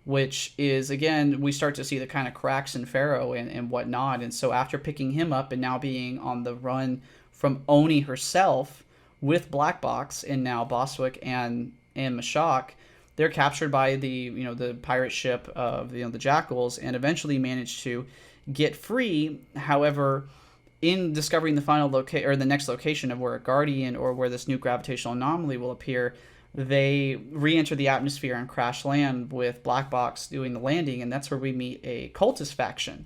which is, again, we start to see the kind of cracks in Pharaoh and whatnot. And so after picking him up and now being on the run from Oni herself with Black Box and now Boswick and Mashak, they're captured by the pirate ship of the Jackals, and eventually manage to get free. However, in discovering the final the next location of where a Guardian or where this new gravitational anomaly will appear, they re-enter the atmosphere and crash land with Black Box doing the landing, and that's where we meet a cultist faction.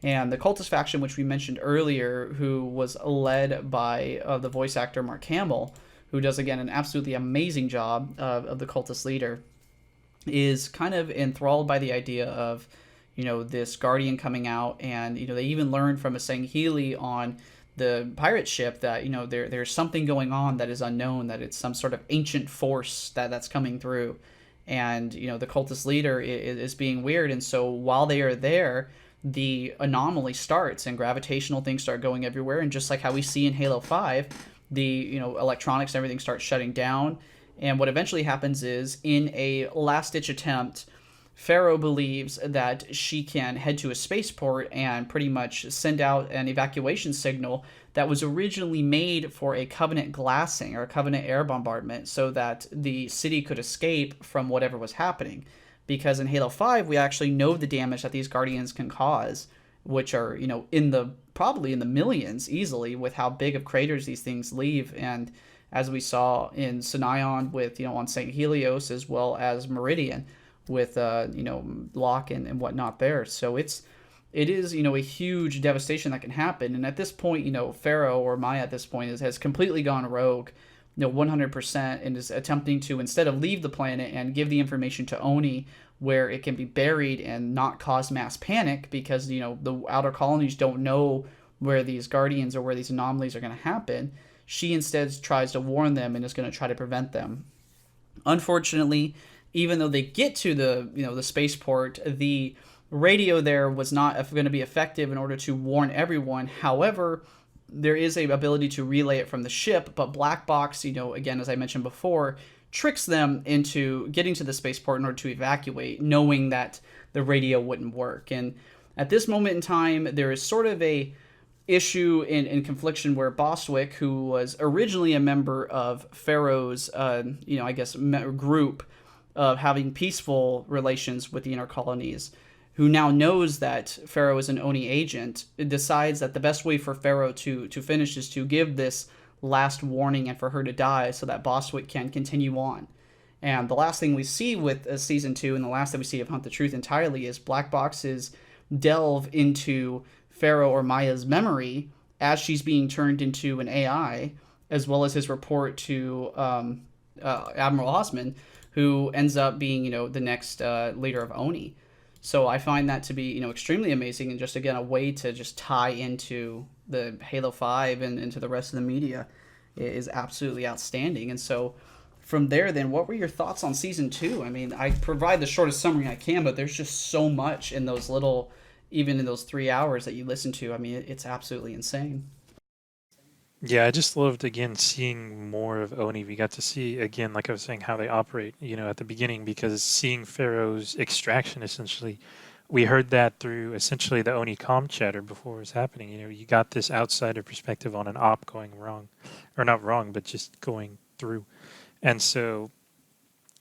And the cultist faction, which we mentioned earlier, who was led by the voice actor Mark Hamill, who does, again, an absolutely amazing job of the cultist leader, is kind of enthralled by the idea of, this Guardian coming out. And, they even learned from a Sangheili on the pirate ship that, you know, there's something going on that is unknown, that it's some sort of ancient force that's coming through, and you know the cultist leader is being weird. And so while they are there, the anomaly starts and gravitational things start going everywhere, and just like how we see in Halo 5, the, you know, electronics and everything starts shutting down. And what eventually happens is, in a last ditch attempt, Pharaoh believes that she can head to a spaceport and pretty much send out an evacuation signal that was originally made for a Covenant glassing or a Covenant air bombardment, so that the city could escape from whatever was happening. Because in Halo 5, we actually know the damage that these Guardians can cause, which are, you know, in the probably in the millions easily, with how big of craters these things leave. And as we saw in Sinion with, you know, on St. Helios, as well as Meridian with, you know, Locke and whatnot there. So it is, you know, a huge devastation that can happen. And at this point, you know, Pharaoh, or Maya at this point, has completely gone rogue, you know, 100%, and is attempting to, instead of leave the planet and give the information to Oni where it can be buried and not cause mass panic, because, you know, the outer colonies don't know where these Guardians or where these anomalies are going to happen. She instead tries to warn them and is going to try to prevent them. Unfortunately, even though they get to the, you know, the spaceport, the radio there was not going to be effective in order to warn everyone. However, there is a ability to relay it from the ship, but Black Box, you know, again, as I mentioned before, tricks them into getting to the spaceport in order to evacuate, knowing that the radio wouldn't work. And at this moment in time, there is sort of a issue in confliction where Bostwick, who was originally a member of Pharaoh's, you know, I guess, group of having peaceful relations with the inner colonies, who now knows that Pharaoh is an Oni agent, decides that the best way for Pharaoh to finish is to give this last warning and for her to die, so that Bostwick can continue on. And the last thing we see with Season 2, and the last that we see of Hunt the Truth entirely, is Black Box's delve into Pharaoh or Maya's memory as she's being turned into an AI, as well as his report to Admiral Osman, who ends up being, you know, the next leader of Oni. So I find that to be, you know, extremely amazing, and just, again, a way to just tie into the Halo 5 and into the rest of the media is absolutely outstanding. And so from there, then, what were your thoughts on Season 2? I mean, I provide the shortest summary I can, but there's just so much in those little, even in those 3 hours that you listen to. I mean, it's absolutely insane. Yeah, I just loved, again, seeing more of Oni. We got to see, again, like I was saying, how they operate, you know, at the beginning, because seeing Pharaoh's extraction, essentially, we heard that through essentially the Oni comm chatter before it was happening. You know, you got this outsider perspective on an op going wrong, or not wrong, but just going through. And so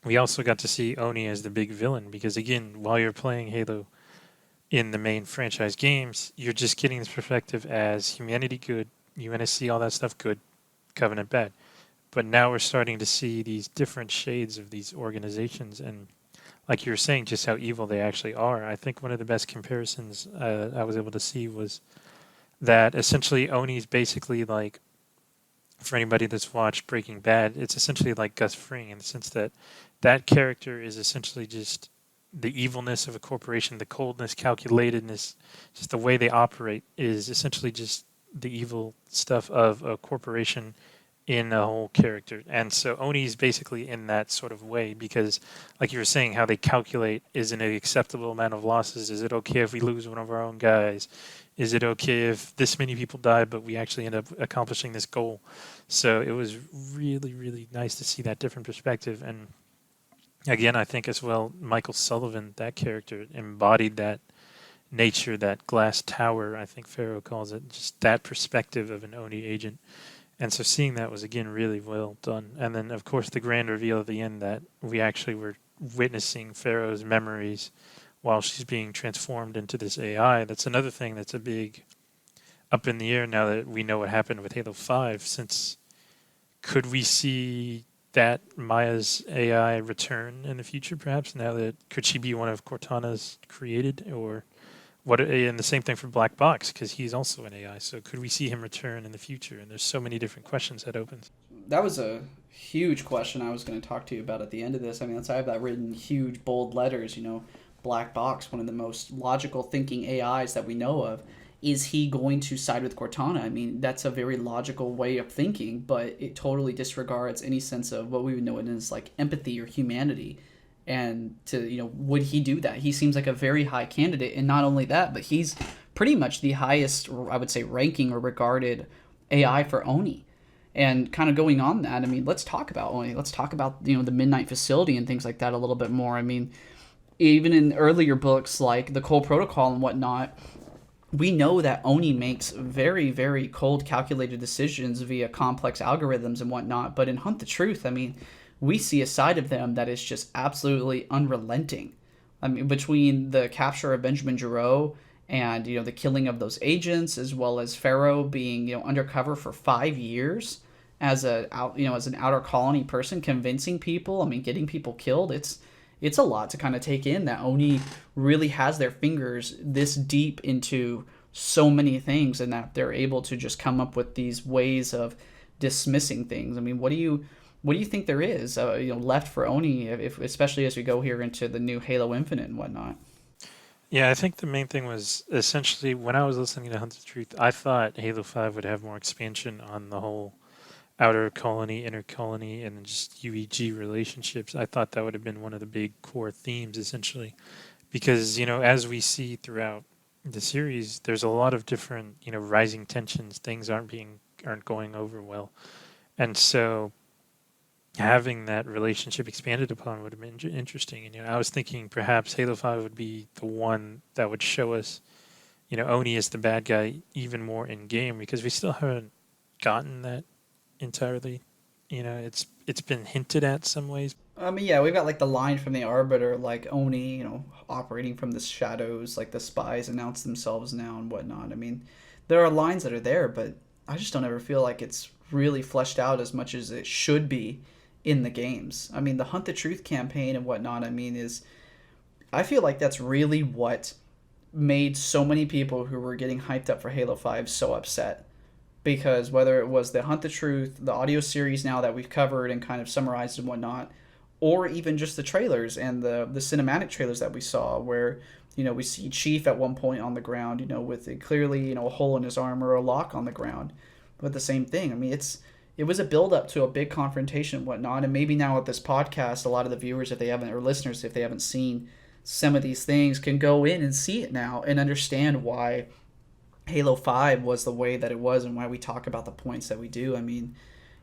we also got to see Oni as the big villain, because, again, while you're playing Halo in the main franchise games, you're just getting this perspective as humanity good, UNSC, all that stuff good, Covenant bad. But now we're starting to see these different shades of these organizations, and like you were saying, just how evil they actually are. I think one of the best comparisons I was able to see was that essentially Oni's basically like, for anybody that's watched Breaking Bad, it's essentially like Gus Fring, in the sense that that character is essentially just the evilness of a corporation, the coldness, calculatedness, just the way they operate is essentially just the evil stuff of a corporation in a whole character. And so Oni's basically in that sort of way, because like you were saying, how they calculate, is an acceptable amount of losses? Is it okay if we lose one of our own guys? Is it okay if this many people die, but we actually end up accomplishing this goal? So it was really, really nice to see that different perspective. And again, I think as well, Michael Sullivan, that character, embodied that nature, that glass tower, I think Pharaoh calls it, just that perspective of an Oni agent. And so seeing that was, again, really well done. And then, of course, the grand reveal at the end that we actually were witnessing Pharaoh's memories while she's being transformed into this AI. That's another thing that's a big up in the air now that we know what happened with Halo 5, since could we see that Maya's AI return in the future, perhaps, now that could she be one of Cortana's created, or what? And the same thing for Black Box, because he's also an AI. So could we see him return in the future? And there's so many different questions that opens. That was a huge question I was going to talk to you about at the end of this. I mean, I have that written huge bold letters, you know, Black Box, one of the most logical thinking AIs that we know of. is he going to side with Cortana? I mean, that's a very logical way of thinking, but it totally disregards any sense of what we would know as like empathy or humanity. And to, would he do that? He seems like a very high candidate, and not only that, but he's pretty much the highest, I would say, ranking or regarded AI for Oni. And kind of going on that, I mean, let's talk about Oni. Let's talk about the Midnight Facility and things like that a little bit more. I mean, even in earlier books like the Cole Protocol and whatnot, we know that Oni makes very, very cold, calculated decisions via complex algorithms and whatnot. But in Hunt the Truth, I mean, we see a side of them that is just absolutely unrelenting. I mean, between the capture of Benjamin Giraud and the killing of those agents, as well as Pharaoh being undercover for 5 years as as an outer colony person, convincing people. I mean, getting people killed. It's a lot to kind of take in, that Oni really has their fingers this deep into so many things, and that they're able to just come up with these ways of dismissing things. I mean, what do you think there is left for Oni, if especially as we go here into the new Halo Infinite and whatnot? Yeah, I think the main thing was essentially when I was listening to Hunt the Truth, I thought Halo 5 would have more expansion on the whole outer colony, inner colony, and just UEG relationships. I thought that would have been one of the big core themes, essentially, because as we see throughout the series, there's a lot of different rising tensions. Things aren't going over well, and so having that relationship expanded upon would have been interesting. And I was thinking perhaps Halo 5 would be the one that would show us Oni as the bad guy even more in game, because we still haven't gotten that entirely. It's been hinted at some ways. I mean, yeah, we've got like the line from the Arbiter, like Oni, operating from the shadows, like the spies announce themselves now and whatnot. I mean, there are lines that are there, but I just don't ever feel like it's really fleshed out as much as it should be in the games. I mean, the Hunt the Truth campaign and whatnot, I mean, I feel like that's really what made so many people who were getting hyped up for Halo 5 so upset. Because whether it was the Hunt the Truth, the audio series now that we've covered and kind of summarized and whatnot, or even just the trailers and the cinematic trailers that we saw, where we see Chief at one point on the ground, with clearly a hole in his arm or a lock on the ground, but the same thing. I mean, it was a build up to a big confrontation and whatnot, and maybe now with this podcast, a lot of the viewers, if they haven't, or listeners, if they haven't seen some of these things, can go in and see it now and understand why Halo 5 was the way that it was and why we talk about the points that we do. I mean,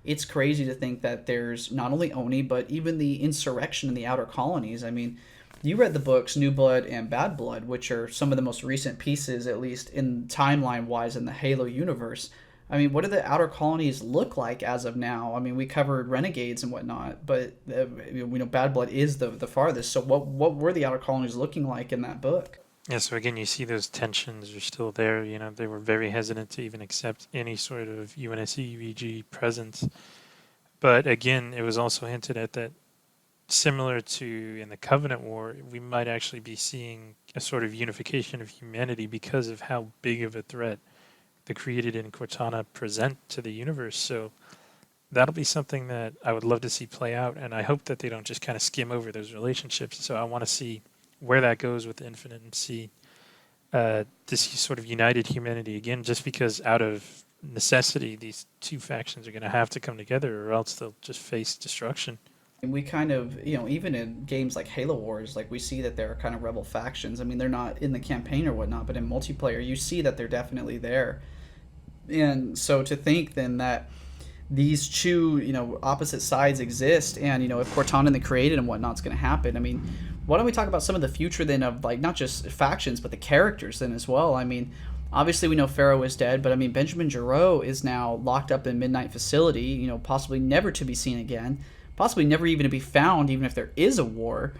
it's crazy to think that there's not only Oni, but even the insurrection in the outer colonies. I mean, you read the books New Blood and Bad Blood, which are some of the most recent pieces, at least in timeline-wise, in the Halo universe. I mean, what do the outer colonies look like as of now? I mean, we covered Renegades and whatnot, but we know Bad Blood is the farthest. So what were the outer colonies looking like in that book? Yeah, so again, you see those tensions are still there. They were very hesitant to even accept any sort of UNSC UEG presence. But again, it was also hinted at that, similar to in the Covenant War, we might actually be seeing a sort of unification of humanity because of how big of a threat the created in Cortana present to the universe. So that'll be something that I would love to see play out, and I hope that they don't just kind of skim over those relationships. So I want to see where that goes with Infinite and see this sort of united humanity again, just because out of necessity, these two factions are going to have to come together or else they'll just face destruction. And we kind of, even in games like Halo Wars, like we see that there are kind of rebel factions. I mean, they're not in the campaign or whatnot, but in multiplayer, you see that they're definitely there. And so to think then that these two, opposite sides exist, and, if Cortana and the Created and whatnot's going to happen, I mean, why don't we talk about some of the future then of, like, not just factions, but the characters then as well? I mean, obviously we know Pharaoh is dead, but I mean, Benjamin Giraud is now locked up in Midnight Facility, possibly never to be seen again, possibly never even to be found, even if there is a war.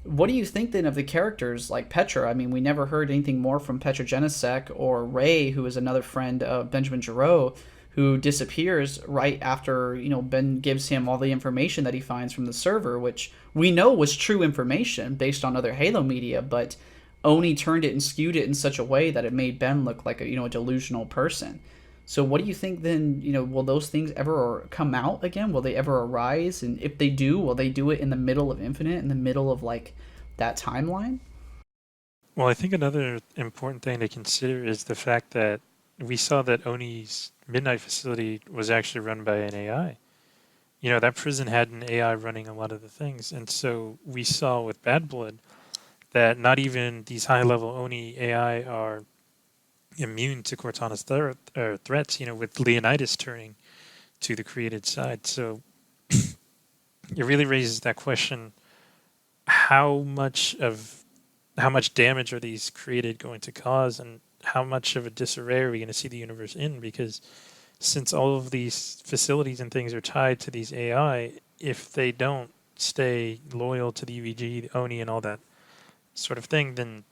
What do you think then of the characters like Petra? I mean, we never heard anything more from Petra Genesek or Ray, who is another friend of Benjamin Giraud, who disappears right after, Ben gives him all the information that he finds from the server, which we know was true information based on other Halo media, but Oni turned it and skewed it in such a way that it made Ben look like a delusional person. So what do you think then, will those things ever come out again? Will they ever arise? And if they do, will they do it in the middle of Infinite, in the middle of, like, that timeline? Well, I think another important thing to consider is the fact that we saw that Oni's Midnight facility was actually run by an AI. You know, that prison had an AI running a lot of the things. And so we saw with Bad Blood that not even these high level Oni AI are immune to Cortana's threats, you know, with Leonidas turning to the created side. So it really raises that question, how much of how much damage are these created going to cause, and how much of a disarray are we going to see the universe in? Because since all of these facilities and things are tied to these AI, if they don't stay loyal to the UEG, the ONI, and all that sort of thing, then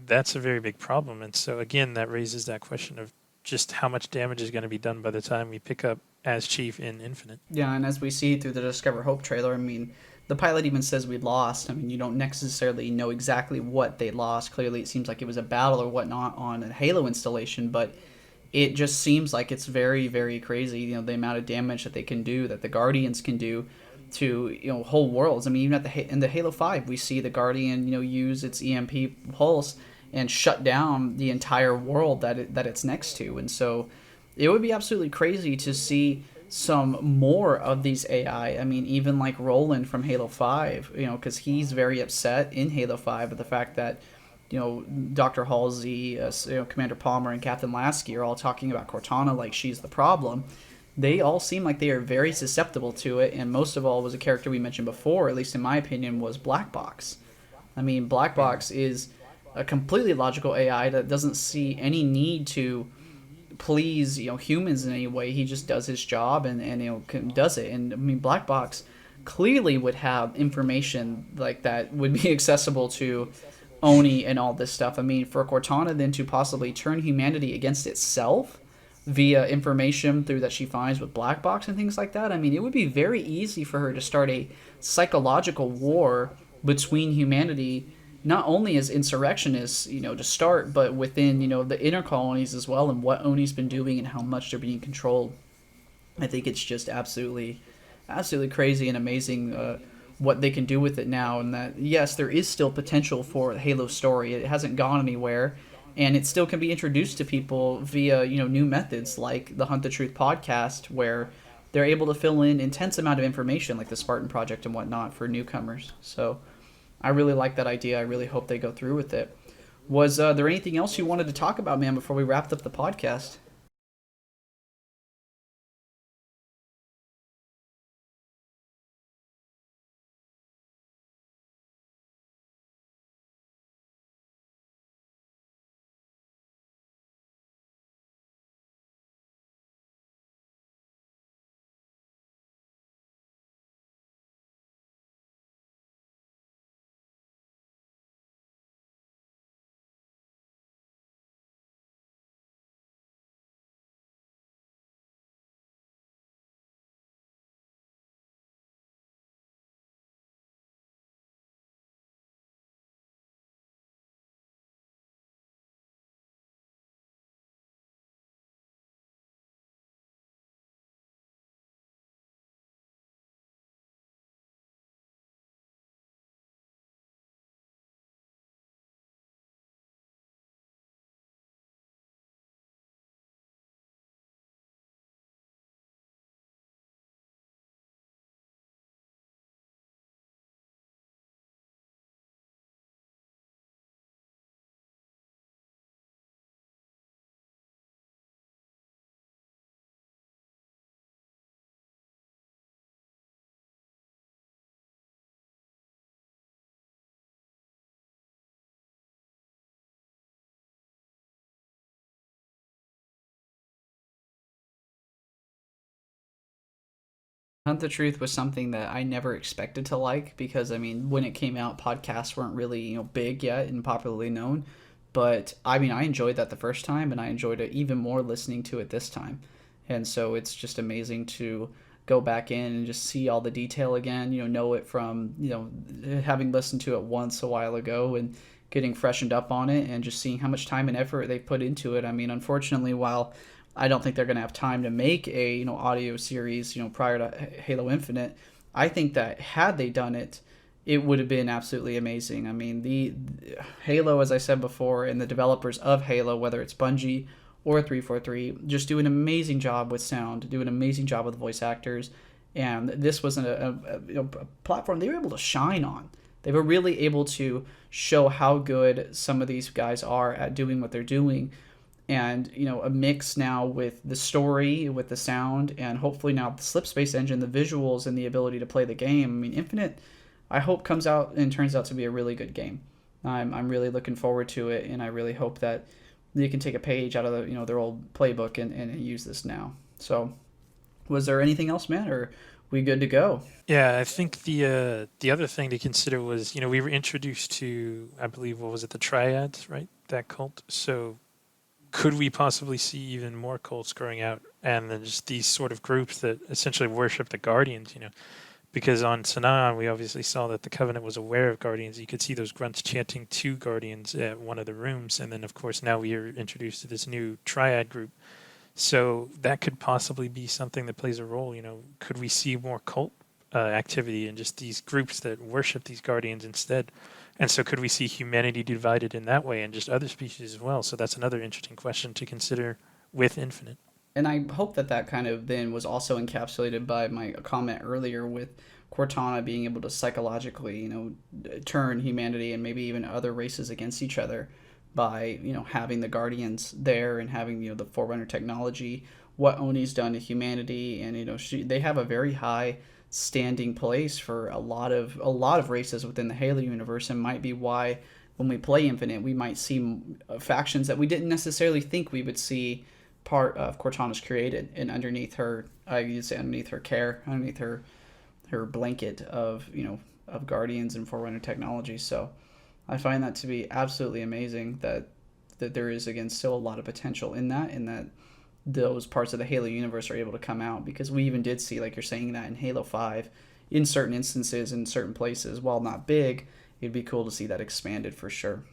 that's a very big problem. And so again, that raises that question of just how much damage is going to be done by the time we pick up as Chief in Infinite. Yeah, and as we see through the Discover Hope trailer, I mean, the pilot even says we lost. I mean, you don't necessarily know exactly what they lost. Clearly, it seems like it was a battle or whatnot on a Halo installation, but it just seems like it's very, very crazy. You know, the amount of damage that they can do, that the Guardians can do to whole worlds. I mean, even in the Halo 5, we see the Guardian use its EMP pulse and shut down the entire world that it's next to, and so it would be absolutely crazy to see some more of these AI. I mean, even like Roland from Halo 5, because he's very upset in Halo 5 at the fact that Dr. Halsey, Commander Palmer, and Captain Lasky are all talking about Cortana like she's the problem. They all seem like they are very susceptible to it, and most of all was a character we mentioned before, at least in my opinion, was Black Box. I mean, Black Mm. Box is a completely logical AI that doesn't see any need to please humans in any way. He just does his job and does it. And I mean, Black Box clearly would have information like that would be accessible to Oni and all this stuff. I mean, for Cortana then to possibly turn humanity against itself via information through that she finds with Black Box and things like that. I mean, it would be very easy for her to start a psychological war between humanity, not only as insurrectionists, to start, but within, the inner colonies as well, and what Oni's been doing and how much they're being controlled. I think it's just absolutely, absolutely crazy and amazing what they can do with it now. And that, yes, there is still potential for the Halo story. It hasn't gone anywhere, and it still can be introduced to people via new methods like the Hunt the Truth podcast, where they're able to fill in intense amount of information like the Spartan Project and whatnot for newcomers. So I really like that idea. I really hope they go through with it. Was there anything else you wanted to talk about, man, before we wrapped up the podcast? Hunt the Truth was something that I never expected to like because I mean, when it came out, podcasts weren't really big yet and popularly known. But I mean, I enjoyed that the first time, and I enjoyed it even more listening to it this time. And so it's just amazing to go back in and just see all the detail again. Know it from having listened to it once a while ago and getting freshened up on it, and just seeing how much time and effort they put into it. I mean, unfortunately, while I don't think they're going to have time to make a audio series prior to Halo Infinite. I think that had they done it, it would have been absolutely amazing. I mean, the Halo, as I said before, and the developers of Halo, whether it's Bungie or 343, just do an amazing job with sound, do an amazing job with voice actors, and this was a platform they were able to shine on. They were really able to show how good some of these guys are at doing what they're doing, and a mix now with the story, with the sound, and hopefully now the Slipspace engine, the visuals, and the ability to play the game. I mean, Infinite, I hope comes out and turns out to be a really good game. I'm really looking forward to it, and I really hope that they can take a page out of their old playbook and use this now. So, was there anything else, man, or we good to go? Yeah, I think the other thing to consider was, we were introduced to, I believe, what was it, the Triads, right? That cult. So could we possibly see even more cults growing out, and then just these sort of groups that essentially worship the Guardians, Because on Sanaa, we obviously saw that the Covenant was aware of Guardians. You could see those grunts chanting to Guardians at one of the rooms. And then, of course, now we are introduced to this new Triad group. So that could possibly be something that plays a role. Could we see more cult activity and just these groups that worship these Guardians instead? And so could we see humanity divided in that way and just other species as well? So that's another interesting question to consider with Infinite. And I hope that kind of then was also encapsulated by my comment earlier with Cortana being able to psychologically, turn humanity and maybe even other races against each other by, having the Guardians there and having, the Forerunner technology, what Oni's done to humanity. And, they have a very high standing place for a lot of races within the Halo universe, and might be why when we play Infinite, we might see factions that we didn't necessarily think we would see part of Cortana's created, and underneath her, underneath her care, underneath her blanket of of Guardians and Forerunner technology. So I find that to be absolutely amazing that there is, again, still a lot of potential in that those parts of the Halo universe are able to come out, because we even did see, like you're saying, that in Halo 5 in certain instances, in certain places, while not big, it'd be cool to see that expanded for sure.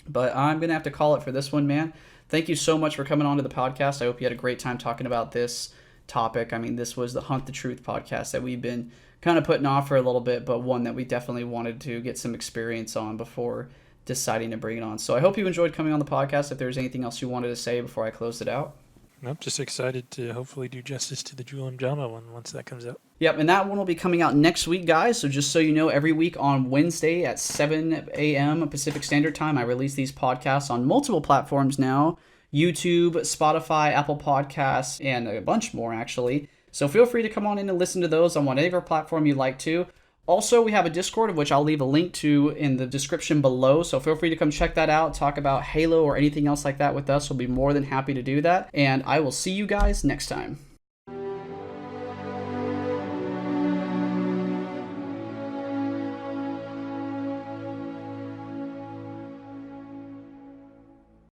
But I'm going to have to call it for this one, man. Thank you so much for coming on to the podcast. I hope you had a great time talking about this topic. I mean, this was the Hunt the Truth podcast that we've been kind of putting off for a little bit, but one that we definitely wanted to get some experience on before deciding to bring it on. So I hope you enjoyed coming on the podcast. If there's anything else you wanted to say before I closed it out. Nope, just excited to hopefully do justice to the Jewel and Jama one once that comes out. Yep, and that one will be coming out next week, guys. So just so you know, every week on Wednesday at 7 a.m. Pacific Standard Time, I release these podcasts on multiple platforms now. YouTube, Spotify, Apple Podcasts, and a bunch more, actually. So feel free to come on in and listen to those on whatever platform you like to. Also, we have a Discord, of which I'll leave a link to in the description below. So feel free to come check that out, talk about Halo or anything else like that with us. We'll be more than happy to do that. And I will see you guys next time.